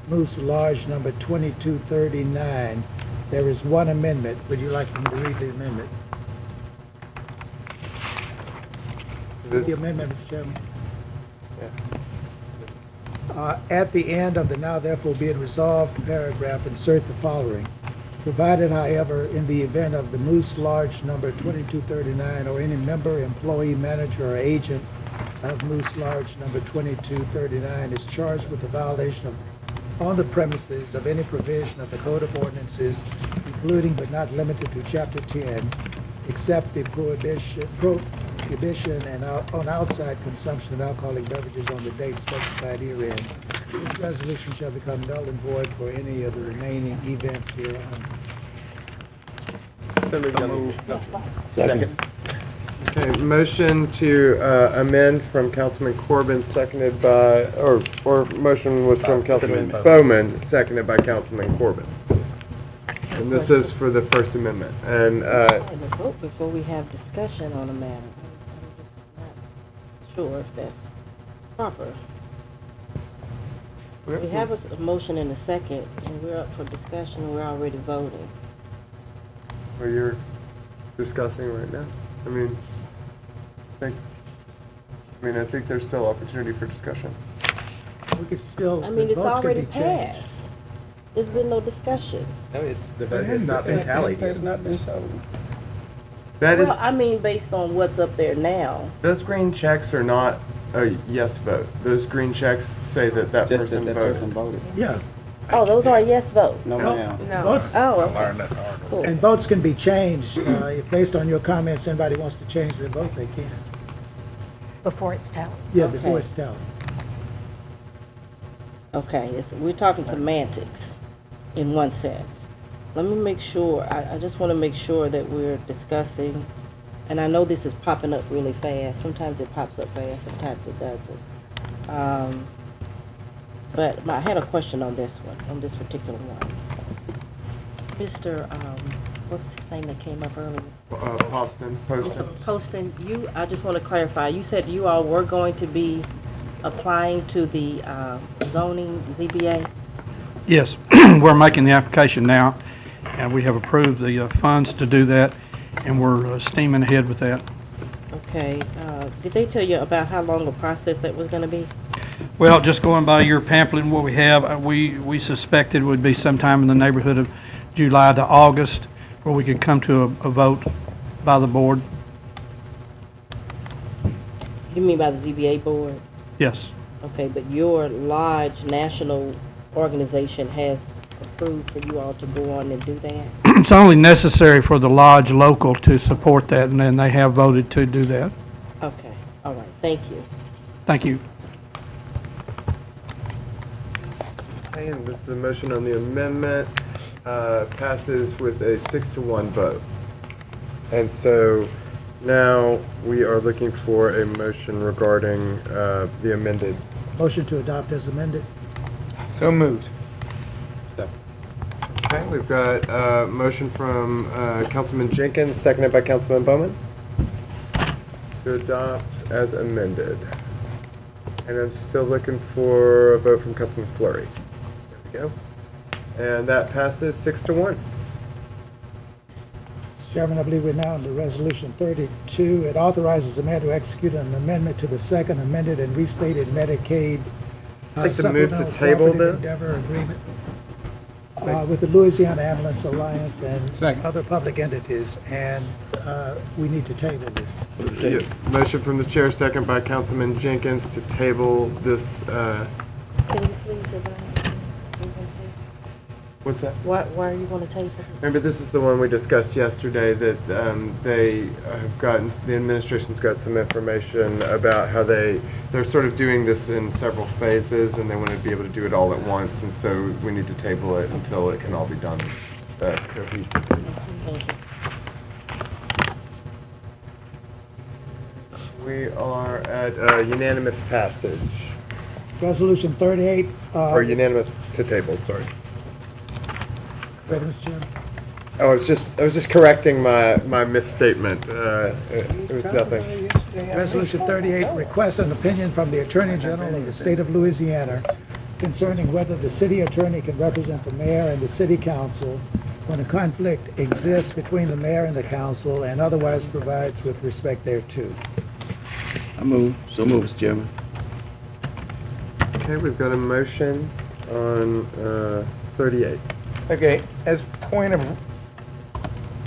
O: Moose Lodge number 2239. There is one amendment. Would you like me to read the amendment? The amendment, Mr. Chairman. At the end of the now therefore be it resolved paragraph, insert the following. Provided, however, in the event of the Moose Lodge number 2239 or any member, employee, manager, or agent of Moose Lodge number 2239 is charged with the violation of on the premises of any provision of the Code of Ordinances, including but not limited to Chapter 10, except the prohibition and on outside consumption of alcoholic beverages on the date specified herein. This resolution shall become null and void for any of the remaining events hereon.
A: Second. Okay, motion to amend from Councilman Corbin, seconded by, or motion was from Councilman Bowman, seconded by Councilman Corbin. And this is for the First Amendment. And
D: Vote before we have discussion on the matter. I'm just not sure if that's proper. We have a motion and a second, and we're up for discussion, we're already voting.
A: what you're discussing right now. I think there's still opportunity for discussion.
O: We could still,
D: I mean,
O: the
D: it's
O: votes could
D: already
O: be changed.
D: passed. There's been no discussion.
J: No, the vote has not been tallied yet.
A: That is,
D: Well, I mean, based on what's up there now.
A: those green checks are not a yes vote. Those green checks say that that
F: Just
A: person
F: that person
A: voted.
F: voted.
O: Yeah.
D: Oh, those are yes votes?
F: No, ma'am.
O: Votes,
D: Oh, okay. Cool.
O: and votes can be changed. If based on your comments, anybody wants to change their vote, they can.
Q: Before it's tallied.
O: Yeah, before
D: Okay.
O: it's tallied.
D: Okay, we're talking semantics in one sense. Let me make sure, I just want to make sure that we're discussing, and I know this is popping up really fast. Sometimes it pops up fast, sometimes it doesn't. But I had a question on this one, on this particular one. Mr., what's his name that came up earlier?
A: Poston.
D: Mr. Poston, I just want to clarify, you said you all were going to be applying to the zoning ZBA?
L: Yes, we're making the application now, and we have approved the funds to do that, and we're steaming ahead with that.
D: Okay, did they tell you about how long a process that was going to be?
L: Well, just going by your pamphlet and what we have, we suspected it would be sometime in the neighborhood of July to August, where we could come to a vote by the board.
D: You mean by the ZBA board?
L: Yes.
D: Okay, but your large national organization has approved for you all to go on and do that?
L: It's only necessary for the lodge local to support that, and then they have voted to do that.
D: Okay, all right, thank you.
L: Thank you.
A: Okay, and this is a motion on the amendment. Passes with a 6-1 vote. And so now we are looking for a motion regarding the amended.
O: Motion to adopt as amended.
E: So moved.
A: Okay, we've got a motion from Councilman Jenkins, seconded by Councilman Bowman, to adopt as amended. And I'm still looking for a vote from Councilman Fleury. There we go. And that passes 6-1.
O: Mr. Chairman, I believe we're now under Resolution 32. It authorizes the mayor to execute an amendment to the second amended and restated Medicaid
A: I'd like to move to
O: supplemental
A: table
O: cooperative
A: this.
O: endeavor agreement with the Louisiana Ambulance Alliance and
E: Second.
O: other public entities, and we need to table this.
A: Yeah, motion from the chair, second by Councilman Jenkins to table this.
D: Can you please advise?
A: What's that?
D: Why are you going to table?
A: Remember, this is the one we discussed yesterday that they have gotten, the administration's got some information about how they're sort of doing this in several phases, and they want to be able to do it all at once, and so we need to table it until it can all be done cohesively.
D: Thank you.
A: We are at unanimous passage,
O: Resolution 38.
A: or unanimous to table, sorry.
O: Wait, Mr. Chairman.
A: Oh, I was just correcting my misstatement. It was nothing.
O: Resolution 38, request an opinion from the Attorney General of the State of Louisiana concerning whether the city attorney can represent the mayor and the city council when a conflict exists between the mayor and the council and otherwise provides with respect thereto.
I: I move. So move, Mr. Chairman.
A: Okay, we've got a motion on 38.
E: Okay, as point of,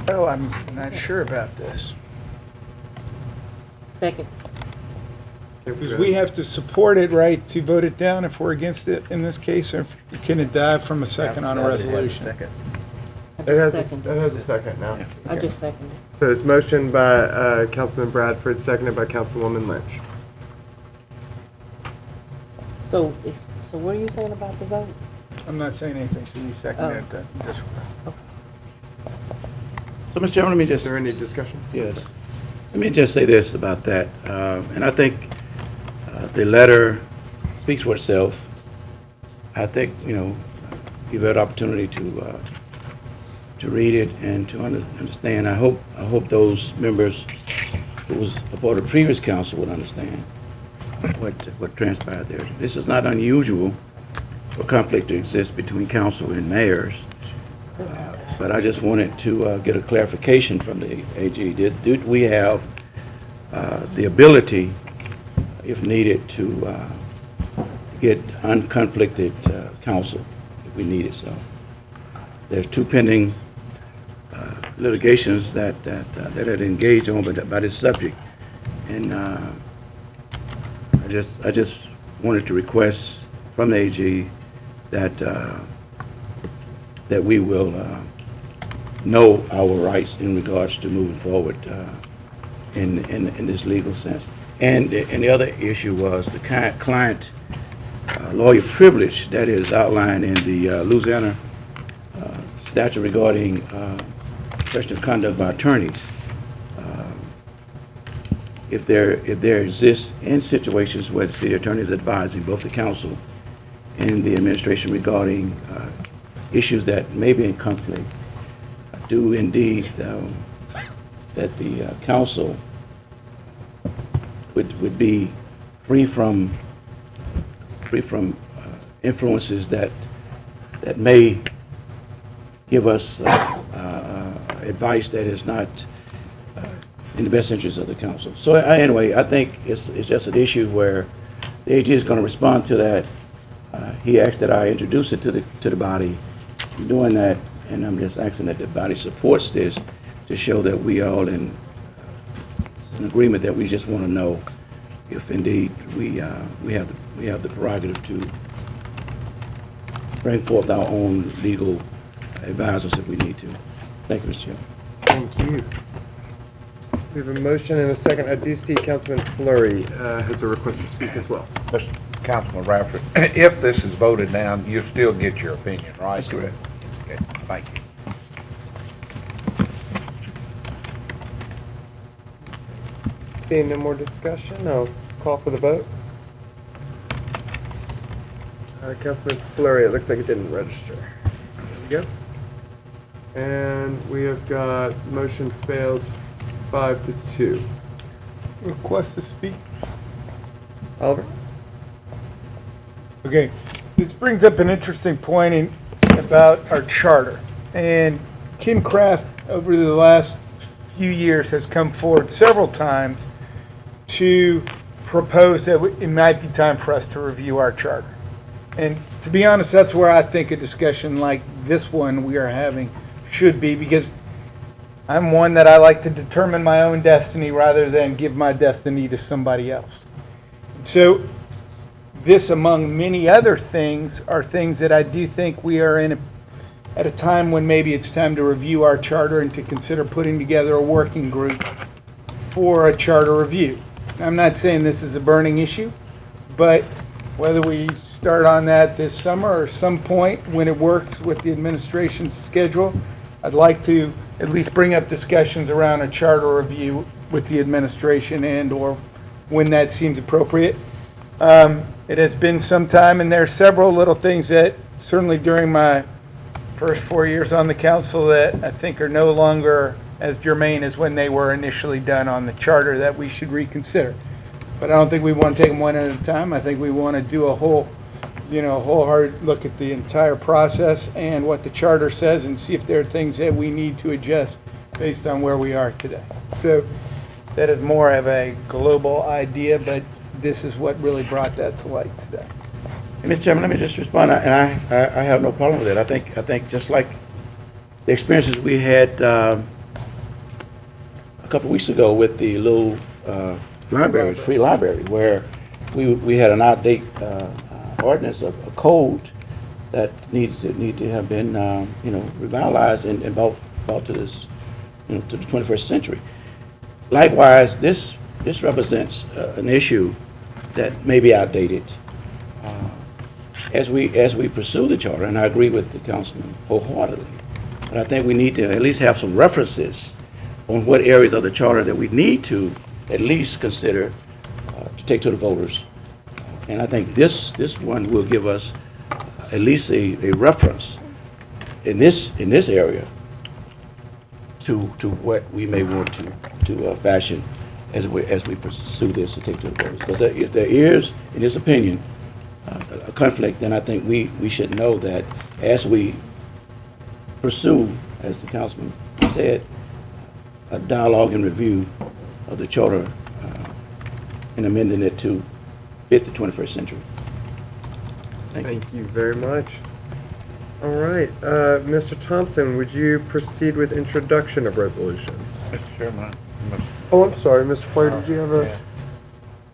E: I'm not sure about this.
D: Second.
E: Because we have to support it, right, to vote it down if we're against it in this case, or can it die from a second on a resolution?
A: It has a second now.
D: I just seconded.
A: So it's motion by Councilman Bradford, seconded by Councilwoman Lynch.
D: So what are you saying about the vote?
E: I'm not saying anything, so you seconded this one.
I: So, Mr. Chairman, let me
A: Is
I: just...
A: there any discussion?
I: Yes. Let me just say this about that, and I think the letter speaks for itself. I think, you've had opportunity to read it and to understand. I hope those members who was a part of the previous council would understand what transpired there. This is not unusual for conflict to exist between council and mayors, but I just wanted to get a clarification from the AG. Did we have the ability, if needed, to get unconflicted counsel if we needed so? There's two pending litigations that had engaged on by this subject, and I just wanted to request from the AG that we will know our rights in regards to moving forward in this legal sense. And the other issue was the client lawyer privilege that is outlined in the Louisiana statute regarding professional conduct by attorneys. If there exists in situations where the city attorney is advising both the council in the administration regarding issues that may be in conflict. I do indeed that the council would be free from influences that may give us advice that is not in the best interest of the council. So anyway, I think it's just an issue where the AG is going to respond to that. He asked that I introduce it to the body. I'm doing that, and I'm just asking that the body supports this to show that we are all in agreement that we just want to know if indeed we have the prerogative to bring forth our own legal advisors if we need to. Thank you, Mr. Chairman.
A: Thank you. We have a motion and a second. I do see Councilman Fleury has a request to speak as well.
C: Mr. Councilman Radford, if this is voted down, you still get your opinion, right?
I: That's correct.
C: Okay, thank you.
A: Seeing no more discussion, I'll call for the vote. Councilman Fleury, it looks like it didn't register. There we go. And we have got motion fails 5-2.
E: Request to speak.
A: Oliver?
E: Okay, this brings up an interesting point about our charter. And Kim Kraft, over the last few years, has come forward several times to propose that it might be time for us to review our charter. And to be honest, that's where I think a discussion like this one we are having should be, because I'm one that I like to determine my own destiny rather than give my destiny to somebody else. So this, among many other things, are things that I do think we are in at a time when maybe it's time to review our charter and to consider putting together a working group for a charter review. I'm not saying this is a burning issue, but whether we start on that this summer or some point when it works with the administration's schedule, I'd like to at least bring up discussions around a charter review with the administration and or when that seems appropriate. It has been some time, and there are several little things that certainly during my first 4 years on the council that I think are no longer as germane as when they were initially done on the charter that we should reconsider. But I don't think we want to take them one at a time. I think we want to do a whole hard look at the entire process and what the charter says and see if there are things that we need to adjust based on where we are today. So that is more of a global idea, but this is what really brought that to light today.
I: Hey, Mr. Chairman, let me just respond, and I have no problem with it. I think just like the experiences we had a couple of weeks ago with the little library, free library, where we had an outdated ordinance, a code that need to have been revitalized and brought to this to the 21st century. Likewise, this represents an issue that may be outdated. As we pursue the charter, and I agree with the councilman wholeheartedly, but I think we need to at least have some references on what areas of the charter that we need to at least consider to take to the voters. And I think this one will give us at least a reference in this area to what we may want to fashion as we pursue this to take to the voters. Because if there is, in this opinion, a conflict, then I think we should know that as we pursue, as the councilman said, a dialogue and review of the charter and amending it to fit the 21st century.
A: Thank you very much. All right, Mr. Thompson, would you proceed with introduction of resolutions?
C: Mr. Chairman,
A: Oh, I'm sorry, Mr. Fleury, did you have a?
C: Yeah.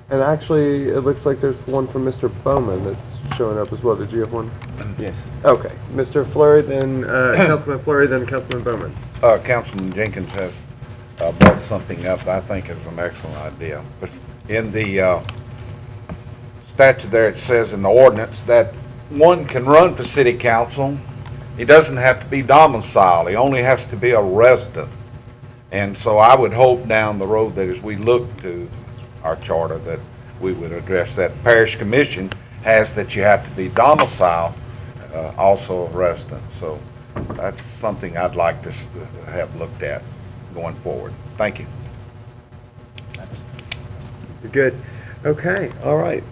A: And actually, it looks like there's one from Mr. Bowman that's showing up as well. Did you have one?
C: Yes.
A: Okay, Mr. Fleury, then Councilman Fleury, then Councilman Bowman.
C: Councilman Jenkins has brought something up that I think is an excellent idea. But in the statute there, it says in the ordinance that one can run for city council. He doesn't have to be domiciled. He only has to be a resident. And so I would hope down the road that as we look to our charter that we would address that. The parish commission
R: has that you have to be domicile, also a resident. So that's something I'd like to have looked at going forward. Thank you.
A: Good. Okay, all right.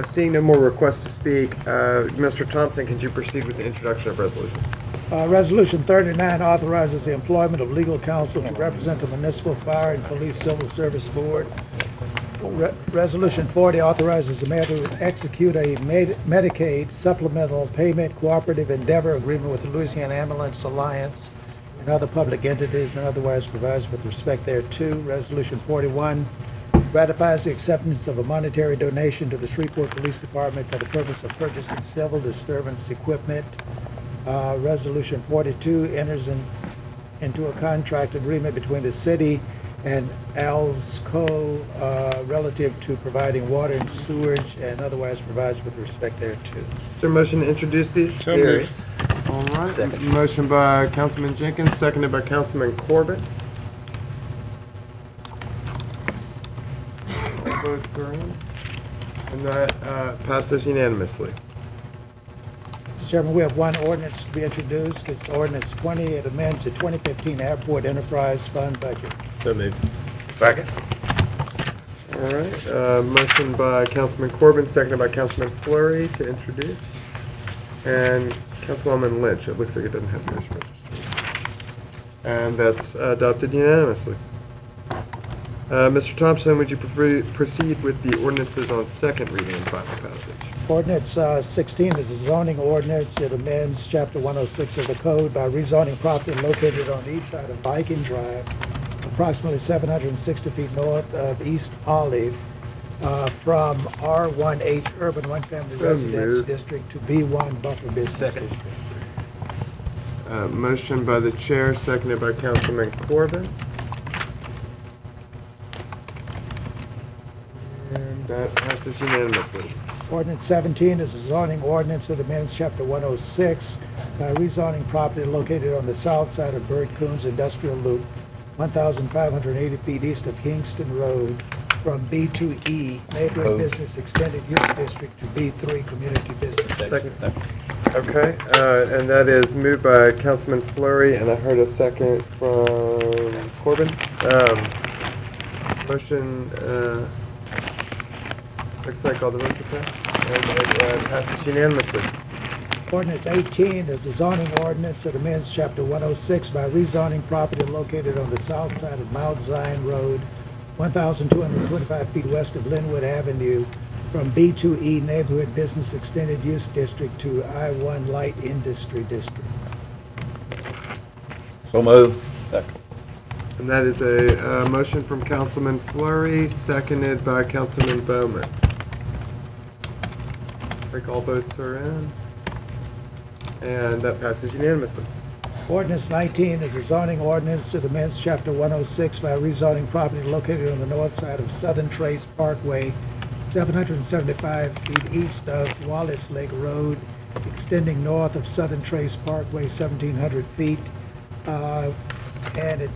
A: Seeing no more requests to speak, Mr. Thompson, could you proceed with the introduction of resolutions?
O: Resolution 39 authorizes the employment of legal counsel to represent the Municipal Fire and Police Civil Service Board. Resolution 40 authorizes the mayor to execute a Medicaid supplemental payment cooperative endeavor agreement with the Louisiana Ambulance Alliance and other public entities and otherwise provides with respect thereto. Resolution 41 ratifies the acceptance of a monetary donation to the Shreveport Police Department for the purpose of purchasing civil disturbance equipment. Resolution 42 enters into a contract agreement between the city and ALSCO relative to providing water and sewage and otherwise provides with respect thereto.
A: Is there a motion to introduce these?
E: So moved.
A: All right. Motion by Councilman Jenkins, seconded by Councilman Corbett. All votes are in. And that passes unanimously.
O: Mr. Chairman, we have one ordinance to be introduced. It's ordinance 20. It amends the 2015 Airport Enterprise Fund budget.
J: So moved.
R: Second.
A: All right. Motion by Councilman Corbin, seconded by Councilman Fleury to introduce. And Councilwoman Lynch, it looks like it doesn't have yours registered. And that's adopted unanimously. Mr. Thompson, would you proceed with the ordinances on second reading and final passage?
O: Ordinance 16 is a zoning ordinance. It amends Chapter 106 of the code by rezoning property located on the east side of Viking Drive, approximately 760 feet north of East Olive, from R1H Urban One Family Residence District to B1 Buffer Business District.
A: Motion by the chair, seconded by Councilman Corbin. And that passes unanimously.
O: Ordinance 17 is a zoning ordinance that amends Chapter 106 by rezoning property located on the south side of Bird Coons Industrial Loop, 1,580 feet east of Kingston Road, from B2E Neighborhood Business Extended Use District to B3 Community Business.
A: Second. Okay, and that is moved by Councilman Fleury, and I heard a second from Corbin. Motion, looks like all the votes are passed, and it passes unanimously.
O: Ordinance 18 is a zoning ordinance that amends Chapter 106 by rezoning property located on the south side of Mount Zion Road, 1,225 feet west of Linwood Avenue, from B2E Neighborhood Business Extended Use District to I1 Light Industry District.
R: So moved.
J: Second.
A: And that is a motion from Councilman Fleury, seconded by Councilman Bowman. Looks like all votes are in. And that passes unanimously.
O: Ordinance 19 is a zoning ordinance that amends Chapter 106 by rezoning property located on the north side of Southern Trace Parkway, 775 feet east of Wallace Lake Road, extending north of Southern Trace Parkway, 1,700 feet. And it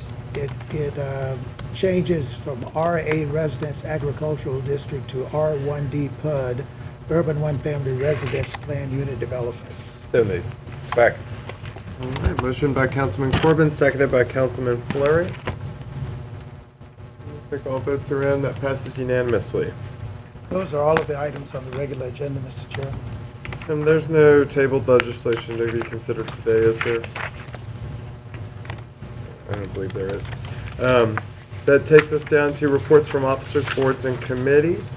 O: changes from RA Residence Agricultural District to R1D PUD, Urban One Family Residence Plan Unit Development.
J: So moved.
R: Second.
A: All right, motion by Councilman Corbin, seconded by Councilman Fleury. Looks like all votes are in. That passes unanimously.
O: Those are all of the items on the regular agenda, Mr. Chairman.
A: And there's no tabled legislation to be considered today, is there? I don't believe there is. That takes us down to reports from officers, boards, and committees.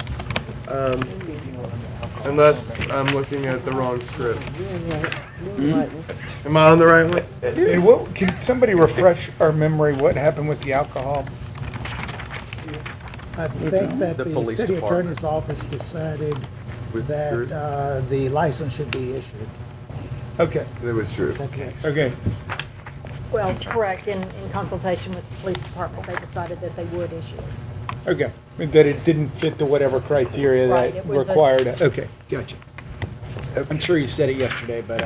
A: Unless I'm looking at the wrong script. Am I on the right one?
E: Hey, can somebody refresh our memory what happened with the alcohol?
O: I think that
K: The
O: the
K: police
O: city
K: department.
O: attorney's office decided
A: Withdrew.
O: that the license should be issued.
E: Okay,
A: It was true.
O: Okay.
E: okay.
Q: Well, correct, in consultation with the police department, they decided that they would issue it.
E: Okay, that it didn't fit the whatever criteria
Q: Right,
E: that
Q: it was a-
E: required it. Okay, gotcha. I'm sure you said it yesterday, but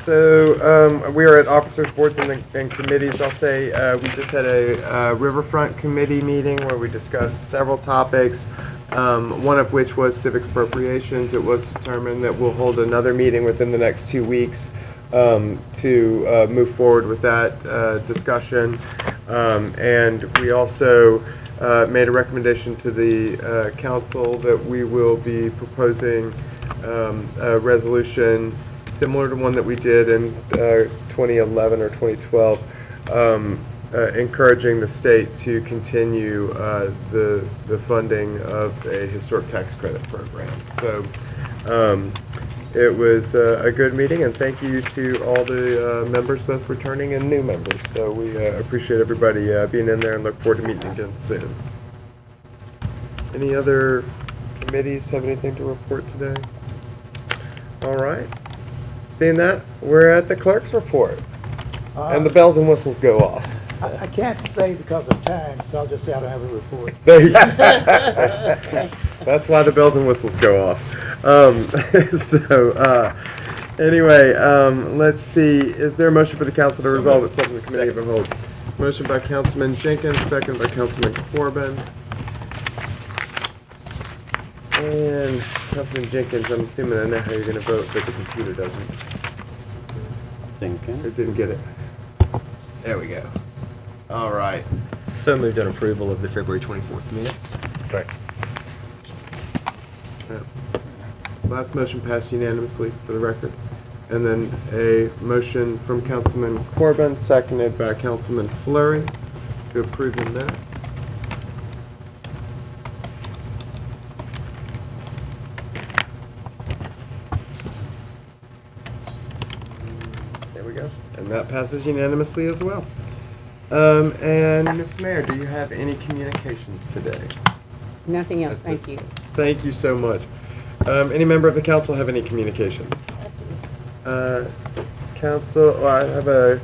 A: So we are at officers, boards, and committees. I'll say we just had a Riverfront Committee meeting where we discussed several topics, one of which was civic appropriations. It was determined that we'll hold another meeting within the next 2 weeks to move forward with that discussion. And we also made a recommendation to the council that we will be proposing a resolution similar to one that we did in 2011 or 2012, encouraging the state to continue the funding of a historic tax credit program. So it was a good meeting, and thank you to all the members, both returning and new members. So we appreciate everybody being in there and look forward to meeting again soon. Any other committees have anything to report today? All right. Seeing that, we're at the clerk's report, and the bells and whistles go off.
O: I can't say because of time, so I'll just say I don't have a report.
A: There you go. That's why the bells and whistles go off. Anyway, let's see. Is there a motion for the council to resolve that something the committee of the whole? Motion by Councilman Jenkins, second by Councilman Corbin. And Councilman Jenkins, I'm assuming I know how you're going to vote, but the computer doesn't. It didn't get it. There we go. All right.
J: So moved on approval of the February 24th minutes.
R: Second.
A: Last motion passed unanimously for the record. And then a motion from Councilman Corbin, seconded by Councilman Fleury to approve the minutes. There we go. And that passes unanimously as well. And Ms. Mayor, do you have any communications today?
G: Nothing else, thank you.
A: Thank you so much. Any member of the council have any communications? Council, I have a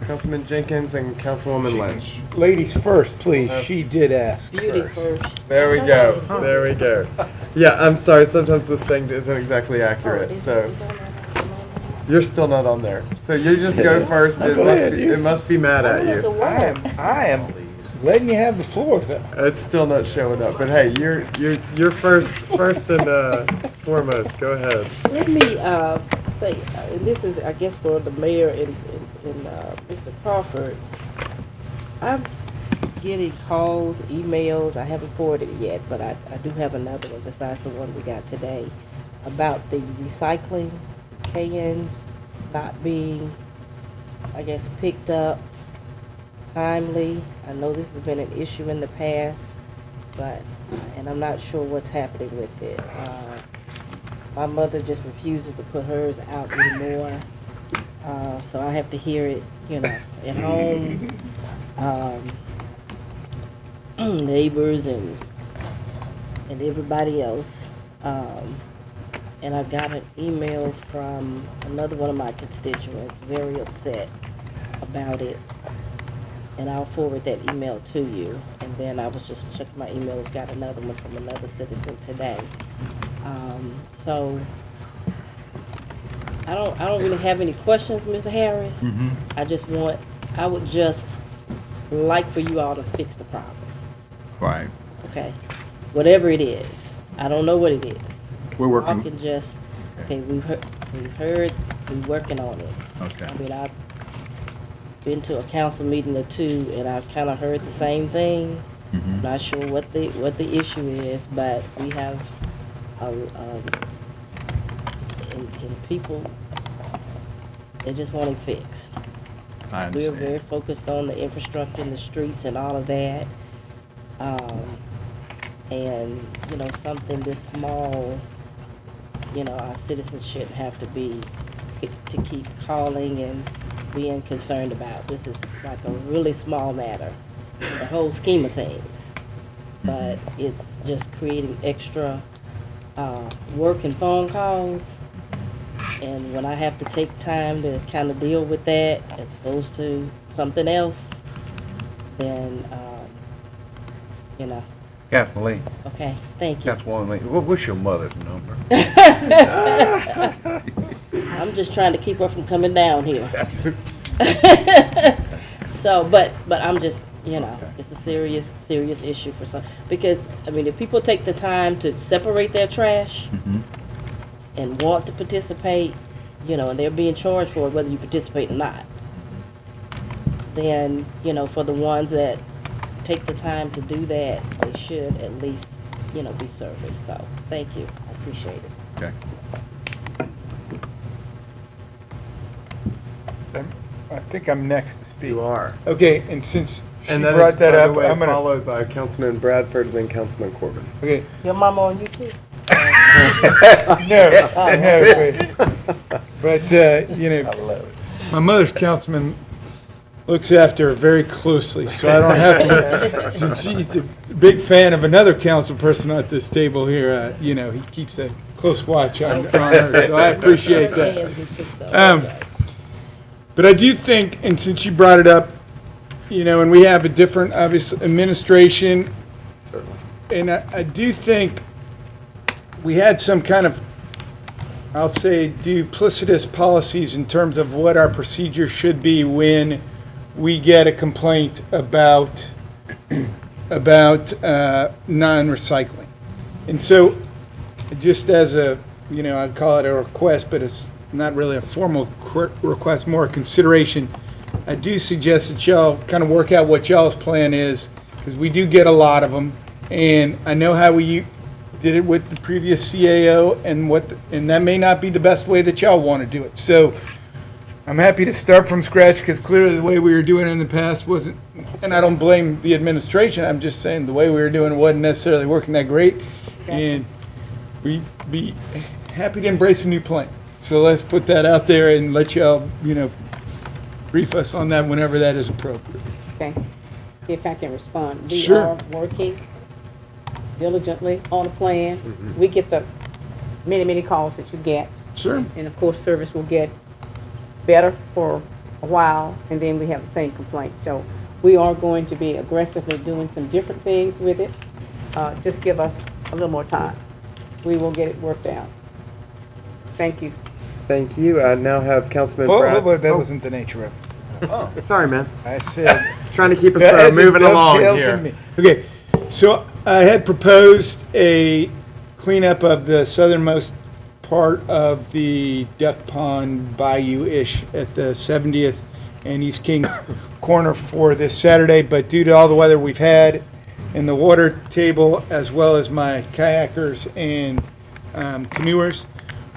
A: Councilman Jenkins and Councilwoman Lynch.
E: Ladies first, please. She did ask.
D: Beauty first.
A: There we go. There we go. Yeah, I'm sorry. Sometimes this thing isn't exactly accurate. So you're still not on there. So you just go first. It must be mad at you.
E: I am letting you have the floor, though.
A: It's still not showing up. But hey, you're first and foremost. Go ahead.
D: Let me say, and this is, I guess, for the mayor and Mr. Crawford. I'm getting calls, emails. I haven't forwarded it yet, but I do have another one besides the one we got today about the recycling cans not being, I guess, picked up timely. I know this has been an issue in the past, but and I'm not sure what's happening with it. My mother just refuses to put hers out anymore, so I have to hear it, at home. Neighbors and everybody else. And I got an email from another one of my constituents, very upset about it. And I'll forward that email to you. And then I was just checking my emails, got another one from another citizen today. So I don't really have any questions, Mr. Harris. I would just like for you all to fix the problem.
B: Right.
D: Okay. Whatever it is. I don't know what it is.
B: We're working.
D: I can just, we've heard, we're working on it.
B: Okay.
D: I mean, I've been to a council meeting or two, and I've kind of heard the same thing.
B: Mm-hmm.
D: Not sure what the issue is, but we have, and people, they just want it fixed. We're very focused on the infrastructure and the streets and all of that. And, something this small, our citizens shouldn't have to keep calling and being concerned about. This is like a really small matter, the whole scheme of things. But it's just creating extra work and phone calls. And when I have to take time to kind of deal with that as opposed to something else, then,
R: Kathleen,
D: Okay, thank you.
R: Councilwoman, what's your mother's number?
D: I'm just trying to keep her from coming down here. So, but I'm just, it's a serious issue for some, because, I mean, if people take the time to separate their trash and want to participate, and they're being charged for it, whether you participate or not, then, for the ones that take the time to do that, they should at least, be serviced. So, thank you. I appreciate it.
R: Okay.
E: I think I'm next to speak.
A: You are.
E: Okay, and since she
A: And that
E: brought
A: is,
E: that
A: by
E: up,
A: the way,
E: I'm gonna.
A: followed by Councilman Bradford, then Councilman Corbin.
E: Okay.
D: Your mama on YouTube?
E: No, wait. But,
A: I love it.
E: my mother's councilman looks after her very closely, so I don't have to, since she's a big fan of another council person at this table here, he keeps a close watch on her, so I appreciate that. But I do think, and since you brought it up, and we have a different, obvious administration, and I do think we had some kind of, I'll say, duplicitous policies in terms of what our procedure should be when we get a complaint about non-recycling. And so, just as a, I'd call it a request, but it's not really a formal request, more a consideration, I do suggest that y'all kind of work out what y'all's plan is, because we do get a lot of them, and I know how we did it with the previous CAO, and that may not be the best way that y'all want to do it. So I'm happy to start from scratch, because clearly the way we were doing it in the past wasn't, and I don't blame the administration, I'm just saying the way we were doing it wasn't necessarily working that great. Gotcha. And we'd be happy to embrace a new plan. So let's put that out there and let y'all, brief us on that whenever that is appropriate.
G: Okay. If I can respond. We
E: Sure.
G: are working diligently on a plan. We get the many calls that you get.
E: Sure.
G: And of course, service will get better for a while, and then we have the same complaint. So we are going to be aggressively doing some different things with it. Just give us a little more time. We will get it worked out. Thank you.
A: Thank you. I now have Councilman
E: That wasn't the nature of it.
A: Oh, sorry, man.
E: I said.
A: Trying to keep us
E: As it
A: moving along
E: dovetails
A: here.
E: in me. Okay, so I had proposed a cleanup of the southernmost part of the Duck Pond Bayou-ish at the 70th and East Kings corner for this Saturday, but due to all the weather we've had and the water table, as well as my kayakers and canoers,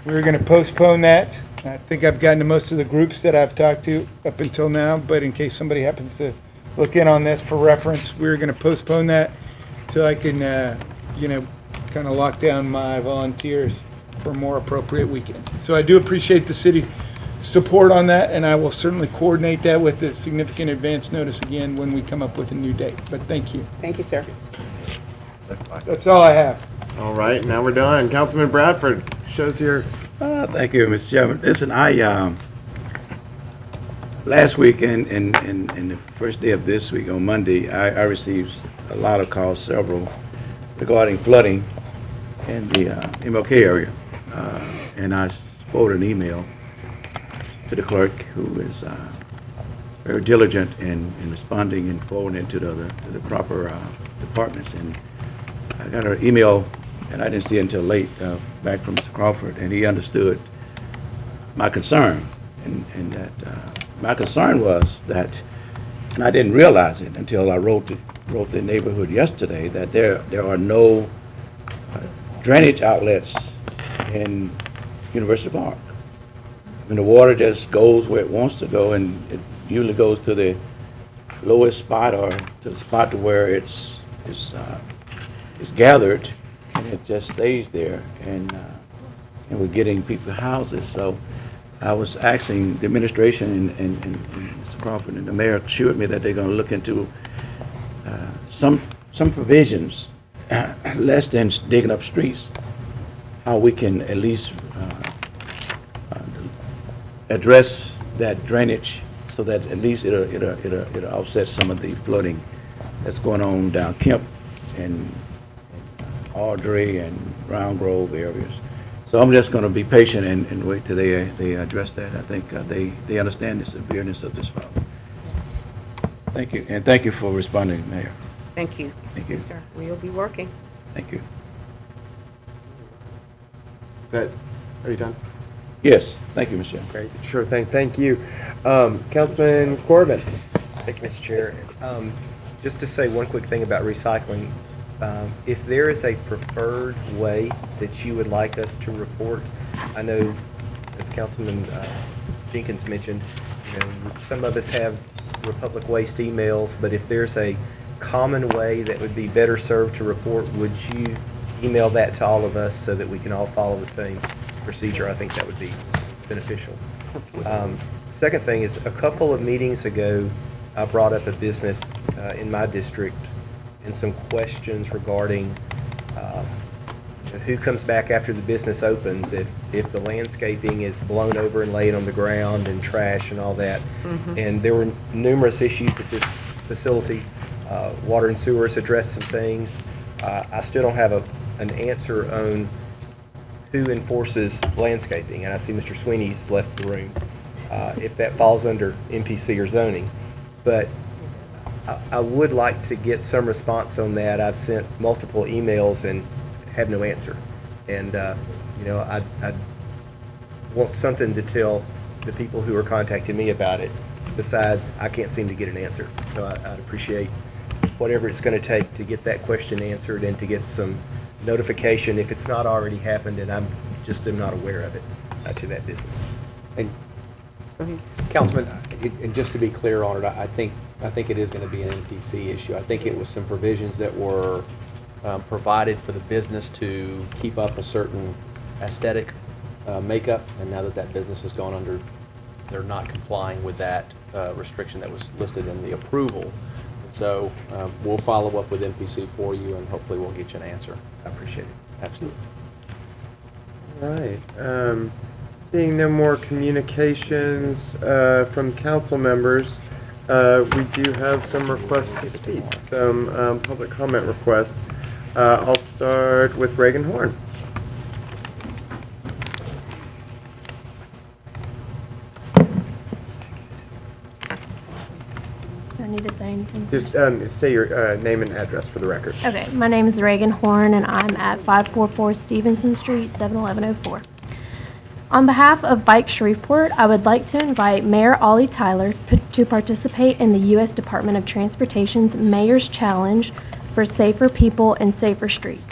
E: we're going to postpone that. I think I've gotten to most of the groups that I've talked to up until now, but in case somebody happens to look in on this for reference, we're going to postpone that till I can, kind of lock down my volunteers for a more appropriate weekend. So I do appreciate the city's support on that, and I will certainly coordinate that with a significant advance notice again when we come up with a new date. But thank you.
G: Thank you, sir.
E: That's all I have.
A: All right, now we're done. Councilman Bradford, shows your...
I: Thank you, Mr. Chairman. Listen, last week and the first day of this week, on Monday, I received a lot of calls, several, regarding flooding in the MLK area. And I forwarded an email to the clerk, who is very diligent in responding and forwarding it to the proper departments. And I got an email, and I didn't see it until late, back from Mr. Crawford, and he understood my concern. And that my concern was that, and I didn't realize it until I wrote the neighborhood yesterday, that there are no drainage outlets in University Park. I mean, the water just goes where it wants to go, and it usually goes to the lowest spot, or to the spot to where it's gathered, and it just stays there, and we're getting people's houses. So I was asking the administration and Mr. Crawford and the mayor assured me that they're going to look into some provisions, less than digging up streets, how we can at least address that drainage, so that at least it'll offset some of the flooding that's going on down Kemp and Audrey and Round Grove areas. So I'm just going to be patient and wait till they address that. I think they understand the severeness of this problem. Thank you, and thank you for responding, Mayor.
G: Thank you.
I: Thank you.
G: Yes, sir. We'll be working.
I: Thank you.
A: Are you done?
I: Yes, thank you, Mr. Chairman.
A: Great, sure thing, thank you. Councilman Corbin?
J: Thank you, Mr. Chair. Just to say one quick thing about recycling, if there is a preferred way that you would like us to report, I know, as Councilman Jenkins mentioned, you know, some of us have Republic Waste emails, but if there's a common way that would be better served to report, would you email that to all of us so that we can all follow the same procedure? I think that would be beneficial. Second thing is, a couple of meetings ago, I brought up a business in my district and some questions regarding who comes back after the business opens if the landscaping is blown over and laid on the ground and trash and all that. And there were numerous issues at this facility. Water and Sewers addressed some things. I still don't have an answer on who enforces landscaping, and I see Mr. Sweeney's left the room, if that falls under MPC or zoning. But I would like to get some response on that. I've sent multiple emails and have no answer. And, you know, I'd want something to tell the people who are contacting me about it. Besides, I can't seem to get an answer. So I'd appreciate whatever it's going to take to get that question answered and to get some notification if it's not already happened and I'm just am not aware of it to that business.
K: And Councilman, and just to be clear on it, I think it is going to be an NPC issue. I think it was some provisions that were provided for the business to keep up a certain aesthetic makeup, and now that business has gone under, they're not complying with that restriction that was listed in the approval. And so we'll follow up with NPC for you, and hopefully we'll get you an answer.
J: I appreciate it.
K: Absolutely.
A: All right. Seeing no more communications from council members, we do have some requests to speak, some public comment requests. I'll start with Reagan Horn.
S: Do I need to say anything?
A: Just say your name and address for the record.
S: Okay, my name is Reagan Horn, and I'm at 544 Stevenson Street, 71104. On behalf of Bike Shreveport, I would like to invite Mayor Ollie Tyler to participate in the U.S. Department of Transportation's Mayor's Challenge for Safer People and Safer Streets.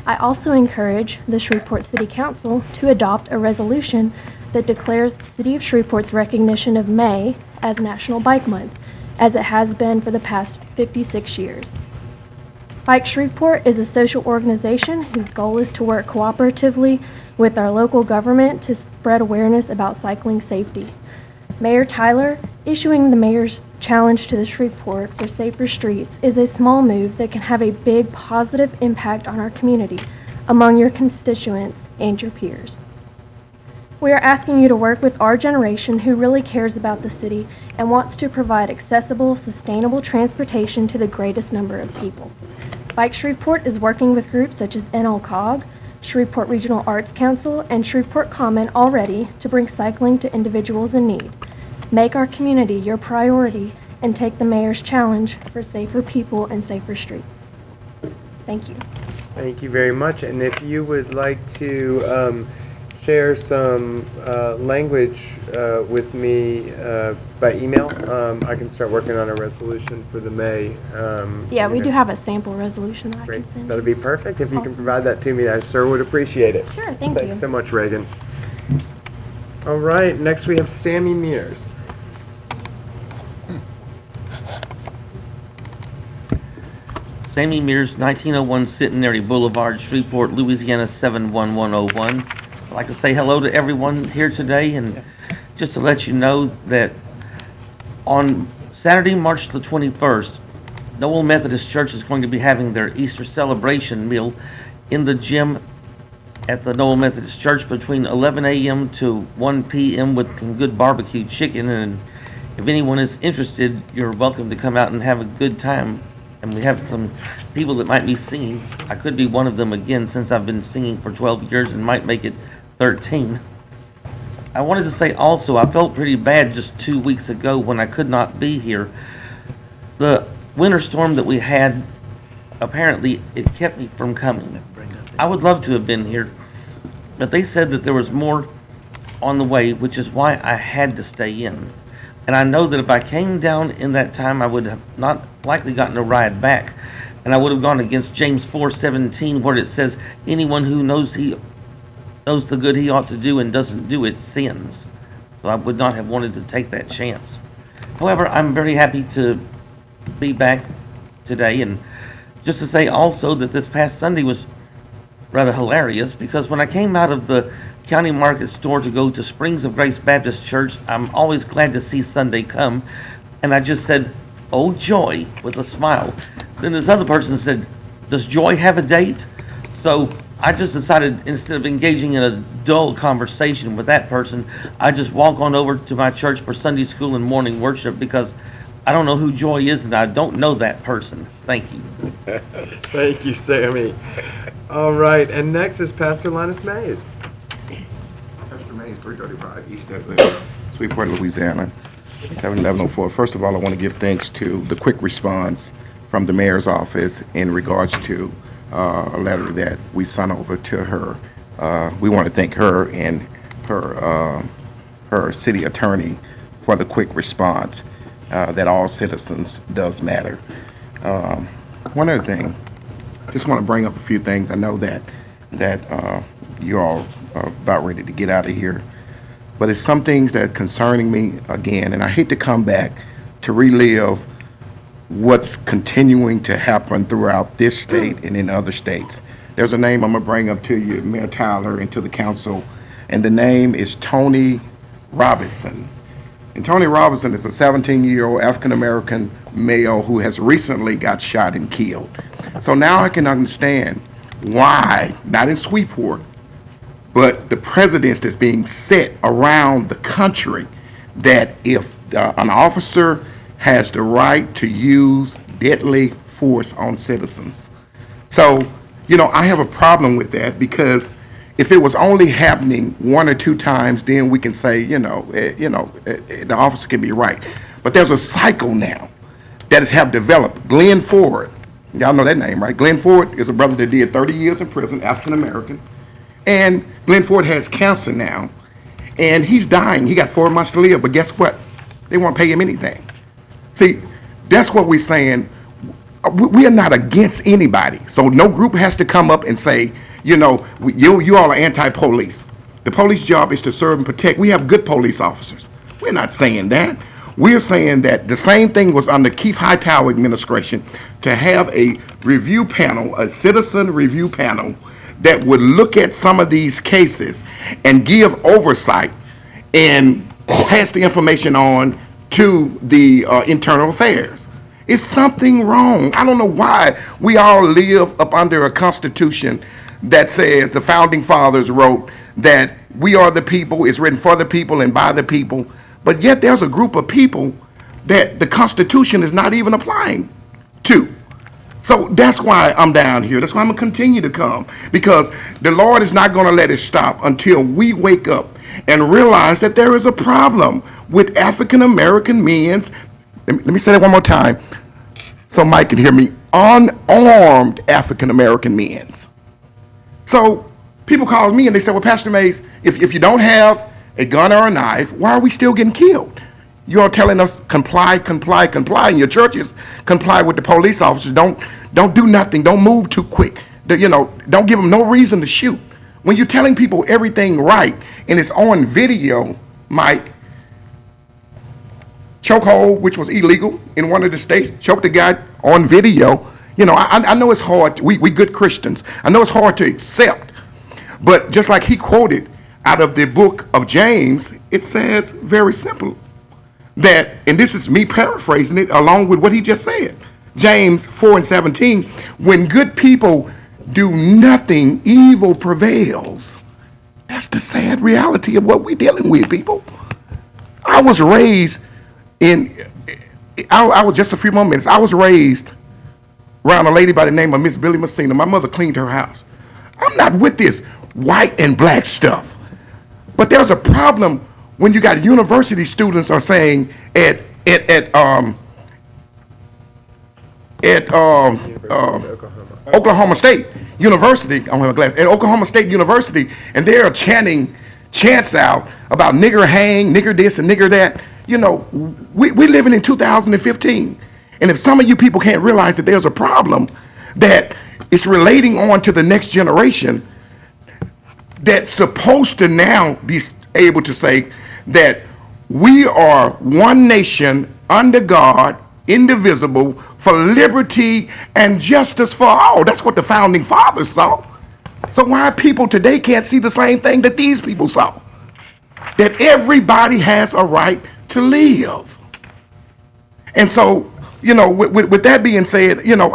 S: I also encourage the Shreveport City Council to adopt a resolution that declares the City of Shreveport's recognition of May as National Bike Month, as it has been for the past 56 years. Bike Shreveport is a social organization whose goal is to work cooperatively with our local government to spread awareness about cycling safety. Mayor Tyler issuing the Mayor's Challenge to the Shreveport for Safer Streets is a small move that can have a big positive impact on our community, among your constituents and your peers. We are asking you to work with our generation who really cares about the city and wants to provide accessible, sustainable transportation to the greatest number of people. Bike Shreveport is working with groups such as NLCOG, Shreveport Regional Arts Council, and Shreveport Common already to bring cycling to individuals in need. Make our community your priority and take the Mayor's Challenge for safer people and safer streets. Thank you.
A: Thank you very much. And if you would like to share some language with me by email, I can start working on a resolution for the May.
S: Yeah, we do have a sample resolution that I can send.
A: That'll be perfect. If you can provide that to me, I sure would appreciate it.
S: Sure, thank you.
A: Thanks so much, Reagan. All right, next we have Sammy Mears.
T: Sammy Mears, 1901 Centenary Boulevard, Shreveport, Louisiana 71101. I'd like to say hello to everyone here today, and just to let you know that on Saturday, March the 21st, Noel Methodist Church is going to be having their Easter celebration meal in the gym at the Noel Methodist Church between 11 a.m. to 1 p.m. with some good barbecue chicken. And if anyone is interested, you're welcome to come out and have a good time and we have some people that might be singing. I could be one of them again since I've been singing for 12 years and might make it 13. I wanted to say also, I felt pretty bad just 2 weeks ago when I could not be here. The winter storm that we had, apparently it kept me from coming. I would love to have been here, but they said that there was more on the way, which is why I had to stay in. And I know that if I came down in that time, I would have not likely gotten a ride back. And I would have gone against James 4:17, where it says, anyone who knows the good he ought to do and doesn't do it sins. So I would not have wanted to take that chance. However, I'm very happy to be back today, and just to say also that this past Sunday was rather hilarious, because when I came out of the county market store to go to Springs of Grace Baptist Church, I'm always glad to see Sunday come, and I just said, oh joy, with a smile. Then this other person said, does joy have a date? So I just decided, instead of engaging in a dull conversation with that person, I just walk on over to my church for Sunday school and morning worship, because I don't know who joy is and I don't know that person. Thank you.
A: Thank you, Sammy. All right, and next is Pastor Linus Mays.
U: Pastor Mays, 335 East Desert, Shreveport, Louisiana, 71104. First of all, I want to give thanks to the quick response from the mayor's office in regards to a letter that we sent over to her. We want to thank her and her city attorney for the quick response that all citizens does matter. One other thing, just want to bring up a few things. I know that you all are about ready to get out of here, but it's some things that are concerning me again, and I hate to come back to relive what's continuing to happen throughout this state and in other states. There's a name I'm gonna bring up to you, Mayor Tyler, and to the council, and the name is Tony Robinson. And Tony Robinson is a 17-year-old African-American male who has recently got shot and killed. So now I can understand why, not in Shreveport, but the precedence that's being set around the country, that if an officer has the right to use deadly force on citizens. So, you know, I have a problem with that, because if it was only happening 1 or 2 times, then we can say, the officer can be right. But there's a cycle now that have developed. Glenn Ford, y'all know that name, right? Glenn Ford is a brother that did 30 years in prison, African American. And Glenn Ford has cancer now, and he's dying. He got 4 months to live, but guess what? They won't pay him anything. See, that's what we're saying. We are not against anybody. So no group has to come up and say, you all are anti-police. The police job is to serve and protect. We have good police officers. We're not saying that. We're saying that the same thing was under Keith Hightower administration, to have a review panel, a citizen review panel, that would look at some of these cases and give oversight and pass the information on to the internal affairs. It's something wrong. I don't know why we all live up under a constitution that says, the founding fathers wrote that we are the people, it's written for the people and by the people, but yet there's a group of people that the Constitution is not even applying to. So that's why I'm down here. That's why I'm going to continue to come, because the Lord is not going to let it stop until we wake up and realize that there is a problem with African American men's, let me say that one more time so Mike can hear me, unarmed African American men's. So people call me and they say, well, Pastor Mays, if you don't have a gun or a knife, why are we still getting killed? You're telling us comply, comply, comply, and your churches comply with the police officers. Don't do nothing. Don't move too quick. Don't give them no reason to shoot. When you're telling people everything right and it's on video, Mike, chokehold, which was illegal in one of the states, choked a guy on video. I know it's hard. We good Christians. I know it's hard to accept. But just like he quoted out of the book of James, it says very simple that, and this is me paraphrasing it along with what he just said, James 4:17, when good people do nothing, evil prevails. That's the sad reality of what we're dealing with, people. I was raised in, I was just a few more minutes, I was raised around a lady by the name of Miss Billy Messina. My mother cleaned her house. I'm not with this white and black stuff. But there's a problem when you got university students are saying at Oklahoma State University, I don't have a glass, at Oklahoma State University, and they're chanting chants out about nigger hang, nigger this and nigger that. You know, we living in 2015. And if some of you people can't realize that there's a problem that is relating on to the next generation that's supposed to now be able to say that we are one nation under God, indivisible, for liberty and justice for all. That's what the founding fathers saw. So why people today can't see the same thing that these people saw? That everybody has a right to live. And so, you know, with that being said, you know,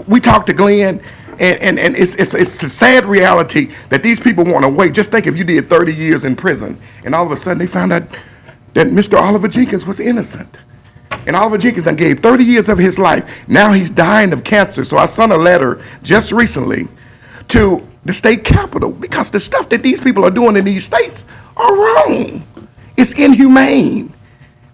U: we talked to Glenn, and it's a sad reality that these people want to wait. Just think if you did 30 years in prison, and all of a sudden they found out that Mr. Oliver Jenkins was innocent. And Oliver Jenkins done gave 30 years of his life. Now he's dying of cancer. So I sent a letter just recently to the state capitol because the stuff that these people are doing in these states are wrong. It's inhumane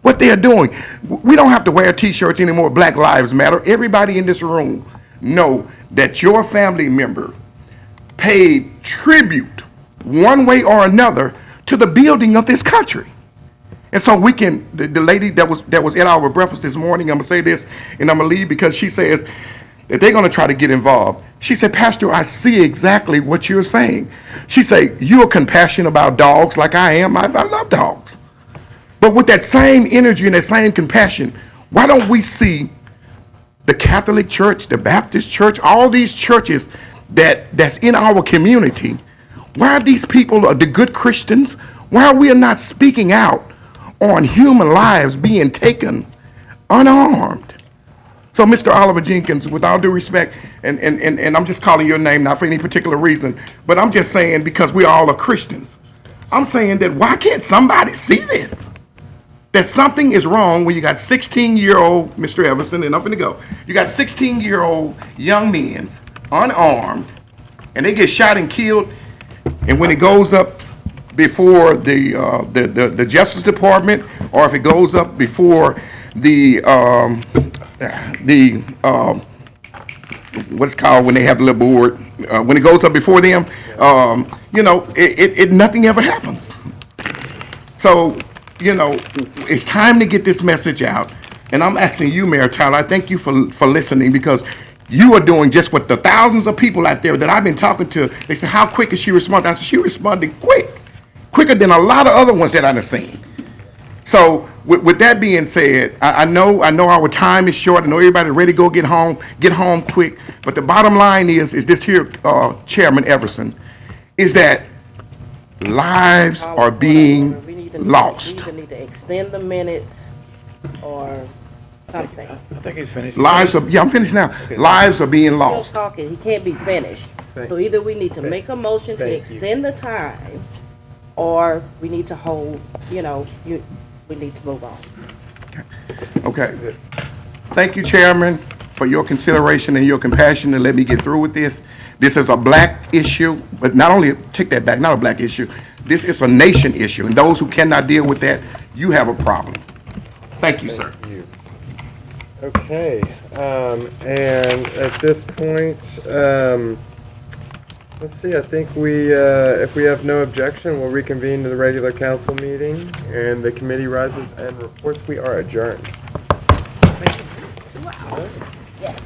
U: what they are doing. We don't have to wear t-shirts anymore. Black Lives Matter. Everybody in this room know that your family member paid tribute one way or another to the building of this country. And so we can, the lady that was at our breakfast this morning, I'm gonna say this and I'm gonna leave because she says that they're gonna try to get involved. She said, Pastor, I see exactly what you're saying. She said, you're compassionate about dogs like I am. I love dogs. But with that same energy and that same compassion, why don't we see the Catholic Church, the Baptist Church, all these churches that's in our community? Why are these people, the good Christians, why are we not speaking out on human lives being taken unarmed? So, Mr. Oliver Jenkins, with all due respect, and I'm just calling your name not for any particular reason, but I'm just saying because we all are Christians. I'm saying that why can't somebody see this? That something is wrong when you got 16-year-old, Mr. Everson, and I'm going to go. You got 16-year-old young men, unarmed, and they get shot and killed, and when it goes up before the Justice Department, or if it goes up before what's called when they have the little board, when it goes up before them, you know, nothing ever happens. So, you know, it's time to get this message out. And I'm asking you, Mayor Tyler, I thank you for listening, because you are doing just what the thousands of people out there that I've been talking to, they say, how quick is she responding? I said, she responded quicker than a lot of other ones that I've seen. So with that being said, I know our time is short. I know everybody's ready to go get home quick. But the bottom line is this here, Chairman Everson, is that lives are being lost.
D: We either need to extend the minutes or something.
I: I think he's finished.
U: I'm finished now. Lives are being lost.
D: Still talking, he can't be finished. So either we need to make a motion to extend the time, or we need to hold, you know, we need to move on.
U: Okay. Thank you, Chairman, for your consideration and your compassion to let me get through with this. This is a black issue, but not only, take that back, not a black issue. This is a nation issue, and those who cannot deal with that, you have a problem. Thank you, sir.
A: Thank you. Okay, and at this point, let's see, I think if we have no objection, we'll reconvene to the regular council meeting, and the committee rises and reports. We are adjourned.
D: 2 hours. Yes.